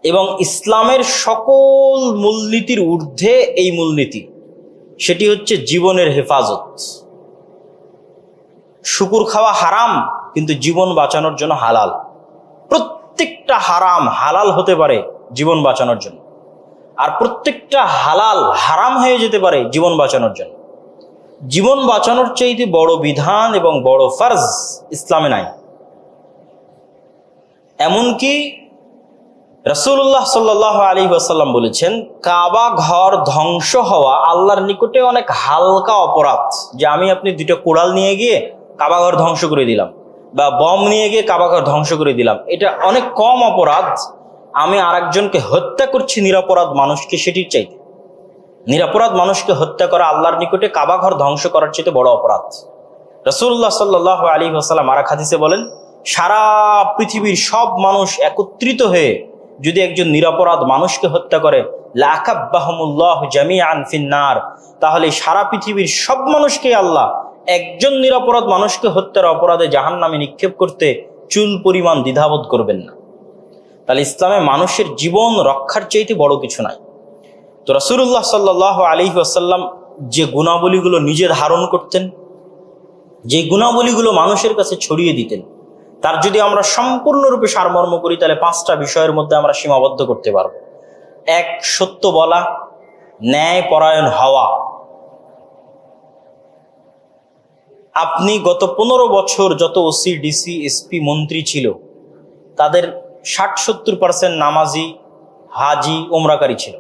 এবং ইসলামের সকল মূলনীতির ঊর্ধ্বে এই মূলনীতি, সেটি হচ্ছে জীবনের হেফাজত। শুকুর খাওয়া হারাম, কিন্তু জীবন বাঁচানোর জন্য হালাল। প্রত্যেকটা হারাম হালাল হতে পারে জীবন বাঁচানোর জন্য, আর প্রত্যেকটা হালাল হারাম হয়ে যেতে পারে জীবন বাঁচানোর জন্য। জীবন বাঁচানোর চাইতে বড় বিধান এবং বড় ফরজ ইসলামে নাই। এমনকি রাসূলুল্লাহ সাল্লাল্লাহু আলাইহি ওয়াসাল্লাম বলেছেন, কাবা ঘর ধ্বংস হওয়া আল্লাহর নিকটে অনেক হালকা অপরাধ। যে আমি আপনি দুটো কোড়াল নিয়ে গিয়ে কাবা ঘর ধ্বংস করে দিলাম, বা বম নিয়ে গিয়ে কাবা ঘর ধ্বংস করে দিলাম, এটা অনেক কম অপরাধ আমি আরেকজনকে হত্যা করছি নিরপরাধ মানুষকে সেটির চাইতে। নিরপরাধ মানুষকে হত্যা করা আল্লাহর নিকটে কাবা ঘর ধ্বংস করার চাইতে বড় অপরাধ। রাসূলুল্লাহ সাল্লাল্লাহু আলাইহি ওয়াসাল্লাম আরেক হাদিসে বলেন, সারা পৃথিবীর সব মানুষ একত্রিত হয়ে যদি একজন নিরপরাধ মানুষকে হত্যা করে, লাকাব্বাহুমুল্লাহু জামিআন ফিন্নার, তাহলে সারা পৃথিবীর সব মানুষকে আল্লাহ একজন নিরপরাধ মানুষকে হত্যার অপরাধে জাহান্নামে নিক্ষেপ করতে চুল পরিমাণ দ্বিধাবোধ করবেন না। তাহলে ইসলামে মানুষের জীবন রক্ষার চাইতে বড় কিছু নাই। তো রাসূলুল্লাহ সাল্লাল্লাহু আলাইহি ওয়াসাল্লাম যে গুণাবলীগুলো নিজে ধারণ করতেন, যে গুণাবলীগুলো মানুষের কাছে ছড়িয়ে দিতেন, তার যদি আমরা সম্পূর্ণরূপে সারমর্ম করি তাহলে 5টা বিষয়ের মধ্যে আমরা সীমাবদ্ধ করতে পারবো। 1, সত্য বলা, ন্যায় পরায়ণ হওয়া। আপনি গত 15 বছর যত ওসি, ডিসি, এসপি, মন্ত্রী ছিল, তাদের 60-70% নামাজি, হাজি, ওমরাকারী ছিল,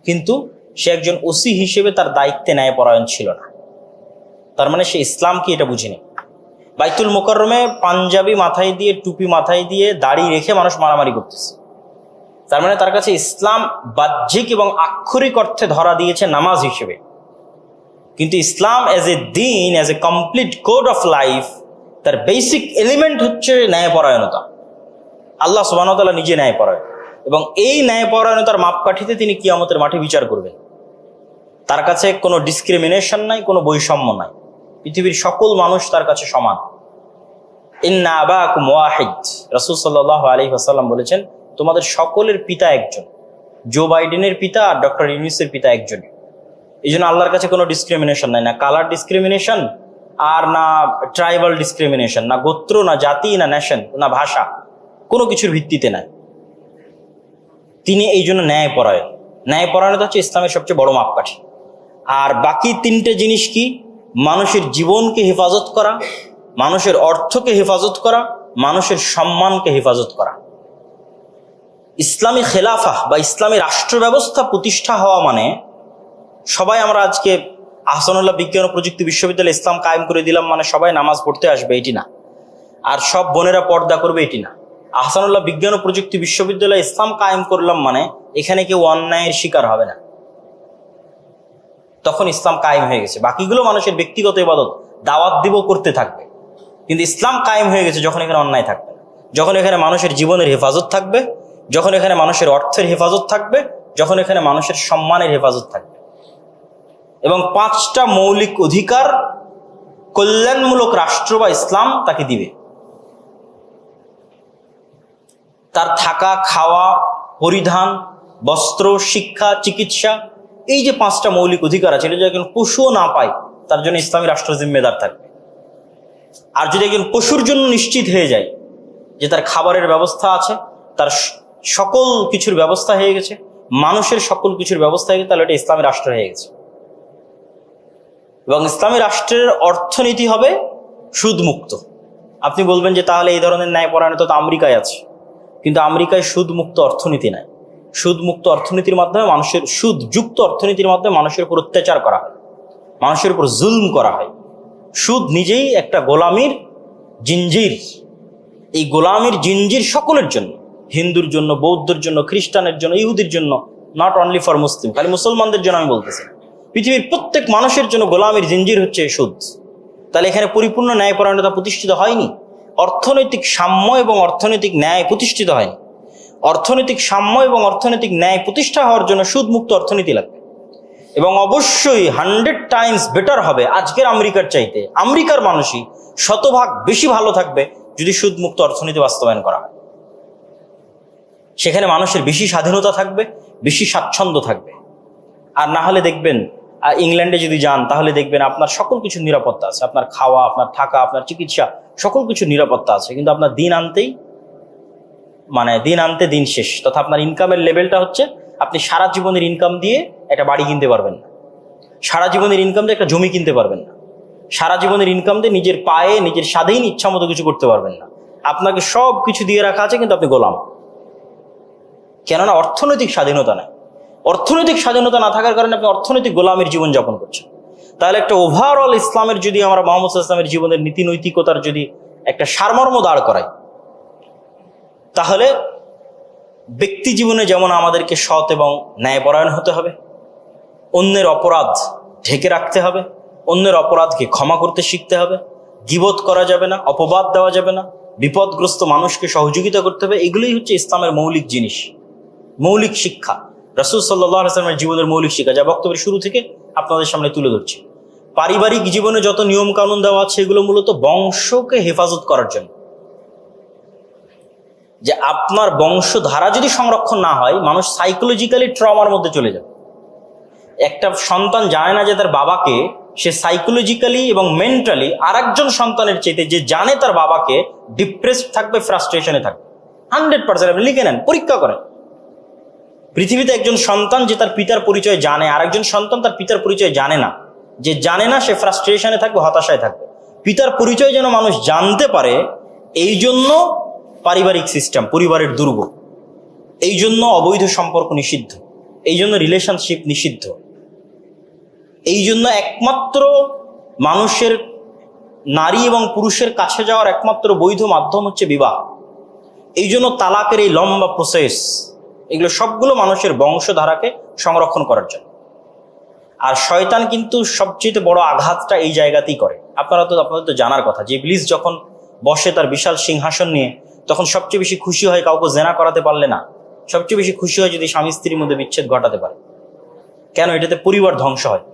কিন্তু সে একজন ওসি হিসেবে তার দায়িত্বে ন্যায় পরায়ণ ছিল না। তার মানে সে ইসলাম কি এটা বুঝিনি। বাইতুল মুকাররমে পাঞ্জাবি মাথায় দিয়ে, টুপি মাথায় দিয়ে, দাড়ি রেখে মানুষ মারামারি করতেছে, তার মানে তার কাছে ইসলাম বাহ্যিক এবং আক্ষরিক অর্থে ধরা দিয়েছে নামাজ হিসেবে, কিন্তু ইসলাম এজ এ দিন, as a complete code of life, তার বেসিক এলিমেন্ট হচ্ছে ন্যায়পরায়ণতা। আল্লাহ সুবহানাহু ওয়া তাআলা নিজে ন্যায়পরায়ণ, এবং এই ন্যায়পরায়ণতার মাপকাঠিতে তিনি কিয়ামতের মাঠে বিচার করবেন। তার কাছে কোনো ডিসক্রিমিনেশন নাই, কোনো বৈষম্য নাই, পৃথিবীর সকল মানুষ তার কাছে সমান। ইন্না আবাকুম ওয়াহিদ, রাসূল সাল্লাল্লাহু আলাইহি ওয়াসাল্লাম বলেছেন, তোমাদের সকলের পিতা একজন। জো বাইডেনের পিতা আর ডক্টর ইউনূসের পিতা একজন। এই জন্য আল্লাহর কাছে কোনো ডিসক্রিমিনেশন নাই, না কালার ডিসক্রিমিনেশন, আর না ট্রাইবাল ডিসক্রিমিনেশন, না গোত্র, না জাতি, না নেশন, না ভাষা, কোনো কিছুর ভিত্তিতে নাই। তিনি এই জন্য ন্যায়পরায়ণ। ন্যায়পরায়ণতা হচ্ছে ইসলামের সবচেয়ে বড় মাপকাঠি। আর বাকি 3টে জিনিস কি? মানুষের জীবনকে হেফাজত করা, মানুষের অর্থকে হেফাজত করা, মানুষের সম্মানকে হেফাজত করা। ইসলামী খেলাফা বা ইসলামী রাষ্ট্র ব্যবস্থা প্রতিষ্ঠা হওয়া মানে সবাই আমরা আজকে আহসানুল্লাহ বিজ্ঞান ও প্রযুক্তি বিশ্ববিদ্যালয়ে ইসলাম কায়েম করে দিলাম মানে সবাই নামাজ পড়তে আসবে, এটি না। আর সব বোনেরা পর্দা করবে, এটি না। আহসানুল্লাহ বিজ্ঞান ও প্রযুক্তি বিশ্ববিদ্যালয়ে ইসলাম কায়েম করলাম মানে এখানে কেউ অন্যায়ের শিকার হবে না, তখন ইসলাম কায়েম হয়ে গেছে। বাকিগুলো মানুষের ব্যক্তিগত ইবাদত, দাওয়াত দিব, করতে থাকবে, কিন্তু ইসলাম কায়েম হয়ে গেছে যখন এখানে অন্যায় থাকবে, যখন এখানে মানুষের জীবনের হেফাজত থাকবে, যখন এখানে মানুষের অর্থের হেফাজত থাকবে, যখন এখানে মানুষের সম্মানের হেফাজত থাকবে। এবং 5টা মৌলিক অধিকার কল্যাণমূলক রাষ্ট্র বা ইসলাম তাকে দিবে। তার থাকা, খাওয়া, পরিধান, বস্ত্র, শিক্ষা, চিকিৎসা, এই যে 5টা মৌলিক অধিকার আছে, এটা যদি একজন পশুও না পায় তার জন্য ইসলামী রাষ্ট্র জিম্মেদার থাকবে। আর যদি একজন পশুর জন্য নিশ্চিত হয়ে যায় যে তার খাবারের ব্যবস্থা আছে, তার সকল কিছুর ব্যবস্থা হয়ে গেছে, মানুষের সকল কিছুর ব্যবস্থা হয়ে গেছে, তাহলে এটা ইসলামী রাষ্ট্র হয়ে গেছে। এবং ইসলামী রাষ্ট্রের অর্থনীতি হবে সুদমুক্ত। আপনি বলবেন যে তাহলে এই ধরনের ন্যায়পরায়ণতা তো আমেরিকায় আছে, কিন্তু আমেরিকায় সুদমুক্ত অর্থনীতি নাই। সুদমুক্ত অর্থনীতির মাধ্যমে মানুষের, সুদযুক্ত অর্থনীতির মাধ্যমে মানুষের উপর অত্যাচার করা হয়, মানুষের উপর জুলম করা হয়। সুদ নিজেই একটা গোলামির জিঞ্জির। এই গোলামির জিঞ্জির সকলের জন্য, হিন্দুর জন্য, বৌদ্ধের জন্য, খ্রিস্টানের জন্য, ইহুদির জন্য, নট অনলি ফর মুসলিম, খালি মুসলমানদের জন্য আমি বলতেছি। পৃথিবীর প্রত্যেক মানুষের জন্য গোলামের জিঞ্জির হচ্ছে সুদ। তাহলে এখানে পরিপূর্ণ ন্যায়পরায়ণতা প্রতিষ্ঠিত হয়নি, অর্থনৈতিক সাম্য এবং অর্থনৈতিক ন্যায় প্রতিষ্ঠিত হয়নি। অর্থনৈতিক সাম্য এবং অর্থনৈতিক ন্যায় প্রতিষ্ঠা হওয়ার জন্য সুদমুক্ত অর্থনীতি লাগবে, এবং অবশ্যই 100 টাইমস বেটার হবে আজকের আমেরিকার চাইতে। আমেরিকার মানুষই শতভাগ বেশি ভালো থাকবে যদি সুদমুক্ত অর্থনীতি বাস্তবায়ন করা হয়। সেখানে মানুষের বেশি স্বাধীনতা থাকবে, বেশি স্বাচ্ছন্দ্য থাকবে। আর না হলে দেখবেন, ইংল্যান্ডে যদি যান তাহলে দেখবেন আপনার সকল কিছুর নিরাপত্তা আছে, আপনার খাওয়া, আপনার থাকা, আপনার চিকিৎসা, সকল কিছুর নিরাপত্তা আছে, কিন্তু আপনার দিন আনতে দিন শেষ। তথা আপনার ইনকামের লেভেলটা হচ্ছে আপনি সারা জীবনের ইনকাম দিয়ে একটা বাড়ি কিনতে পারবেন না, সারা জীবনের ইনকাম দিয়ে একটা জমি কিনতে পারবেন না, সারা জীবনের ইনকাম দিয়ে নিজের পায়ে নিজের স্বাধীন ইচ্ছা মতো কিছু করতে পারবেন না। আপনাকে সব কিছু দিয়ে রাখা আছে, কিন্তু আপনি গোলাম। কেননা অর্থনৈতিক স্বাধীনতা নাই। অর্থনৈতিক স্বাধীনতা না থাকার কারণে আপনি অর্থনৈতিক গোলামের জীবন যাপন করছেন। তাহলে একটা ওভারঅল ইসলামের যদি আমরা মোহাম্মদ সাল্লাল্লাহু আলাইহি ওয়াসাল্লামের জীবনের নীতি নৈতিকতার যদি একটা সারমর্ম দাঁড় করাই, তাহলে ব্যক্তি জীবনে যেমন আমাদেরকে সৎ এবং ন্যায়পরায়ণ হতে হবে, অন্যের অপরাধ ঢেকে রাখতে হবে, অন্যের অপরাধকে ক্ষমা করতে শিখতে হবে, গীবত করা যাবে না, অপবাদ দেওয়া যাবে না, বিপদগ্রস্ত মানুষকে সহযোগিতা করতে হবে। এগুলোই হচ্ছে ইসলামের মৌলিক জিনিস, মৌলিক শিক্ষা, রাসূল সাল্লাল্লাহু আলাইহি ওয়াসাল্লামের জীবনের মৌলিক শিক্ষা, যা বক্তব্যের শুরু থেকে আপনাদের সামনে তুলে ধরছি। পারিবারিক জীবনে যত নিয়ম কানুন দেওয়া আছে এগুলো মূলত বংশকে হেফাজত করার জন্য। যে আপনার বংশধারা যদি সংরক্ষণ না হয়, মানুষ সাইকোলজিক্যালি ট্রমার মধ্যে চলে যাবে। একটা সন্তান জানে না যে তার বাবাকে, সে সাইকোলজিক্যালি এবং মেন্টালি আরেকজন সন্তানের চাইতে যে জানে তার বাবাকে, ডিপ্রেসড থাকবে, ফ্রাস্ট্রেশনে থাকবে। 100% আপনি লিখে নেন, পরীক্ষা করেন। পৃথিবীতে একজন সন্তান যে তার পিতার পরিচয় জানে, আরেকজন সন্তান তার পিতার পরিচয় জানে না, যে জানে না সে ফ্রাস্ট্রেশনে থাকবে, হতাশায় থাকবে। পিতার পরিচয় যেন মানুষ জানতে পারে, এই জন্য পারিবারিক সিস্টেম, পরিবারের দুর্গ, এই জন্য অবৈধ সম্পর্ক নিষিদ্ধ, এই জন্য রিলেশনশিপ নিষিদ্ধ, এই জন্য একমাত্র মানুষের নারী এবং পুরুষের কাছে যাওয়ার একমাত্র বৈধ মাধ্যম হচ্ছে বিবাহ। এই জন্য তালাকের এই লম্বা প্রসেস, এগুলো সবগুলো মানুষের বংশধারাকে সংরক্ষণ করার জন্য। আর শয়তান কিন্তু সবচেয়ে বড় আঘাতটা এই জায়গাতেই করে। আপনাদের তো জানার কথা যে ইবলিস যখন বসে তার বিশাল সিংহাসন নিয়ে, তখন সবচেয়ে বেশি খুশি হয় কাউকে জেনা করাতে পারলে না, সবচেয়ে বেশি খুশি হয় যদি স্বামী স্ত্রীর মধ্যে বিচ্ছেদ ঘটাতে পারে। কেন? এটাতে পরিবার ধ্বংস হয়।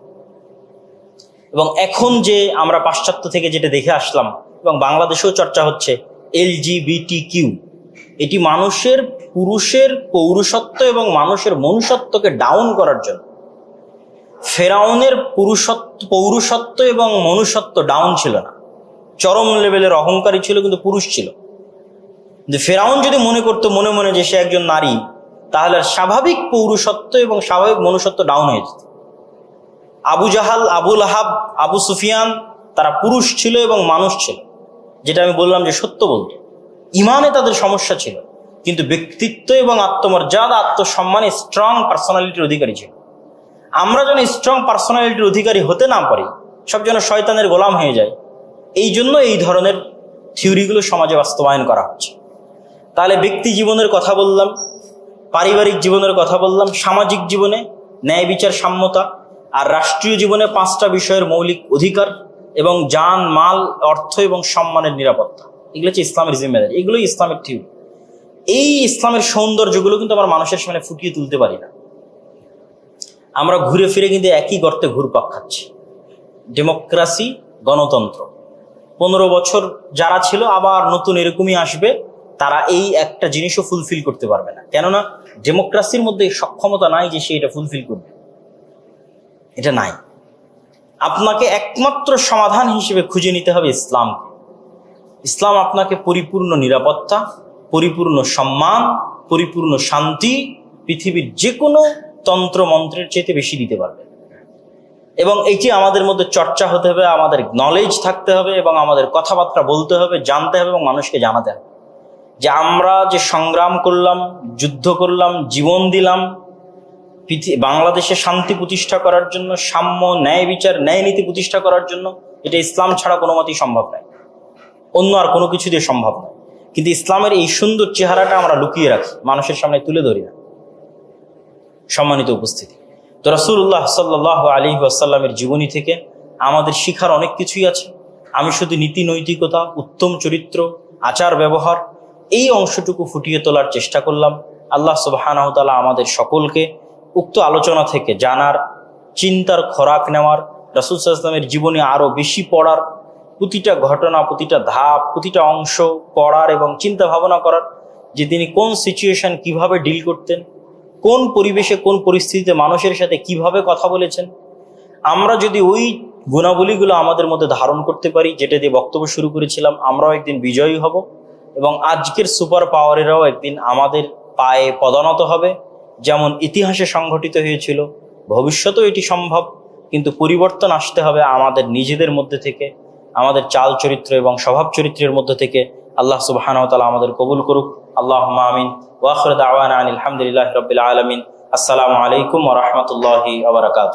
এবং এখন যে আমরা পাশ্চাত্য থেকে যেটা দেখে আসলাম এবং বাংলাদেশেও চর্চা হচ্ছে, LGBTQ, এটি মানুষের, পুরুষের পৌরুষত্ব এবং মানুষের মনুষ্যত্বকে ডাউন করার জন্য। ফেরাউনের পৌরুষত্ব এবং মনুষ্যত্ব ডাউন ছিল না, চরম লেভেলের অহংকারী ছিল, কিন্তু পুরুষ ছিল। যে ফেরাউন যদি মনে করতো মনে মনে যে সে একজন নারী, তাহলে স্বাভাবিক পৌরুষত্ব এবং স্বাভাবিক মনুষ্যত্ব ডাউন হয়ে যেত। আবু জাহাল, আবু লাহাব, আবু সুফিয়ান, তারা পুরুষ ছিল এবং মানুষ ছিল, যেটা আমি বললাম যে সত্য বলতো। ইমানে তাদের সমস্যা ছিল, কিন্তু ব্যক্তিত্ব এবং আত্মমর্যাদা, আত্মসম্মানে স্ট্রং পার্সোনালিটির অধিকারী ছিল। আমরা যেন স্ট্রং পার্সোনালিটির অধিকারী হতে না পারি, সব যেন শয়তানের গোলাম হয়ে যায়, এই জন্য এই ধরনের থিওরিগুলো সমাজে বাস্তবায়ন করা হচ্ছে। তাহলে ব্যক্তি জীবনের কথা বললাম, পারিবারিক জীবনের কথা বললাম, সামাজিক জীবনে ন্যায় বিচার, সাম্যতা, আর রাষ্ট্রীয় জীবনে 5টা বিষয়ের মৌলিক অধিকার এবং জান, মাল, অর্থ এবং সম্মানের নিরাপত্তা। এগুলো হচ্ছে ইসলামের জিম্মেদারি, এগুলোই ইসলামের থিওরি। এই ইসলামের সৌন্দর্যগুলো কিন্তু আমরা মানুষের সামনে ফুটিয়ে তুলতে পারি না। আমরা ঘুরে ফিরে কিন্তু একই গর্তে ঘুরপাক খাচ্ছি। ডেমোক্রেসি, গণতন্ত্র, 15 বছর যারা ছিল আবার নতুন এরকমই আসবে, তারা এই একটা জিনিসও ফুলফিল করতে পারবে না। কেননা ডেমোক্রেসির মধ্যে সক্ষমতা নাই যে সে এটা ফুলফিল করবে, এটা নাই। আপনাকে একমাত্র সমাধান হিসেবে খুঁজে নিতে হবে ইসলামকে। ইসলাম আপনাকে পরিপূর্ণ নিরাপত্তা, পরিপূর্ণ সম্মান, পরিপূর্ণ শান্তি পৃথিবীর যে কোনো তন্ত্র মন্ত্রের চেয়ে বেশি দিতে পারবে। এবং এটি আমাদের মধ্যে চর্চা হতে হবে, আমাদের নলেজ থাকতে হবে এবং আমাদের কথাবার্তা বলতে হবে, জানতে হবে এবং মানুষকে জানাতে হবে যে আমরা যে সংগ্রাম করলাম, যুদ্ধ করলাম, জীবন দিলাম বাংলাদেশে শান্তি প্রতিষ্ঠা করার জন্য, সাম্য, ন্যায় বিচার, ন্যায় নীতি প্রতিষ্ঠা করার জন্য, এটা ইসলাম ছাড়া কোনো মতেই সম্ভব নয়, অন্য আর কোনো কিছু দিয়ে সম্ভব নয়। কিন্তু ইসলামের এই সুন্দর চেহারাটা আমরা লুকিয়ে রাখি, মানুষের সামনে তুলে ধরি না। সম্মানিত উপস্থিতি, তো রাসূলুল্লাহ সাল্লাল্লাহু আলাইহি ওয়াসাল্লামের জীবনী থেকে আমাদের শিখার অনেক কিছুই আছে। আমি শুধু নীতি নৈতিকতা, উত্তম চরিত্র, আচার ব্যবহার এই অংশটুকু ফুটিয়ে তোলার চেষ্টা করলাম। আল্লাহ সুবহানাহু ওয়া তাআলা আমাদের সকলকে উক্ত আলোচনা থেকে জানার, চিন্তার খোরাক নেওয়ার, রাসূল সাল্লাল্লাহু আলাইহি ওয়াসাল্লামের জীবনে আরও বেশি পড়ার, প্রতিটা ঘটনা, প্রতিটা ধাপ, প্রতিটা অংশ পড়ার এবং চিন্তা ভাবনা করার, যে তিনি কোন সিচুয়েশন কিভাবে ডিল করতেন, কোন পরিবেশে কোন পরিস্থিতিতে মানুষের সাথে কিভাবে কথা বলেছেন। আমরা যদি ওই গুণাবলীগুলো আমাদের মধ্যে ধারণ করতে পারি, যেটা দিয়ে বক্তব্য শুরু করেছিলাম, আমরাও একদিন বিজয়ী হব এবং আজকের সুপার পাওয়ারেরাও একদিন আমাদের পায়ে পদানত হবে। যেমন ইতিহাসে সংঘটিত হয়েছিল, ভবিষ্যতেও এটি সম্ভব, কিন্তু পরিবর্তন আসতে হবে আমাদের নিজেদের মধ্যে থেকে, আমাদের চাল চরিত্র এবং স্বভাব চরিত্রের মধ্যে থেকে। আল্লাহ সুবহানাহু ওয়া তাআলা আমাদের কবুল করুক। আল্লাহুম্মা আমিন। ওয়া আখিরু দাওয়ানা আনিল হামদুলিল্লাহি রাব্বিল আলামিন। আসসালামু আলাইকুম ওয়া রাহমাতুল্লাহি ওয়া বারাকাতুহু।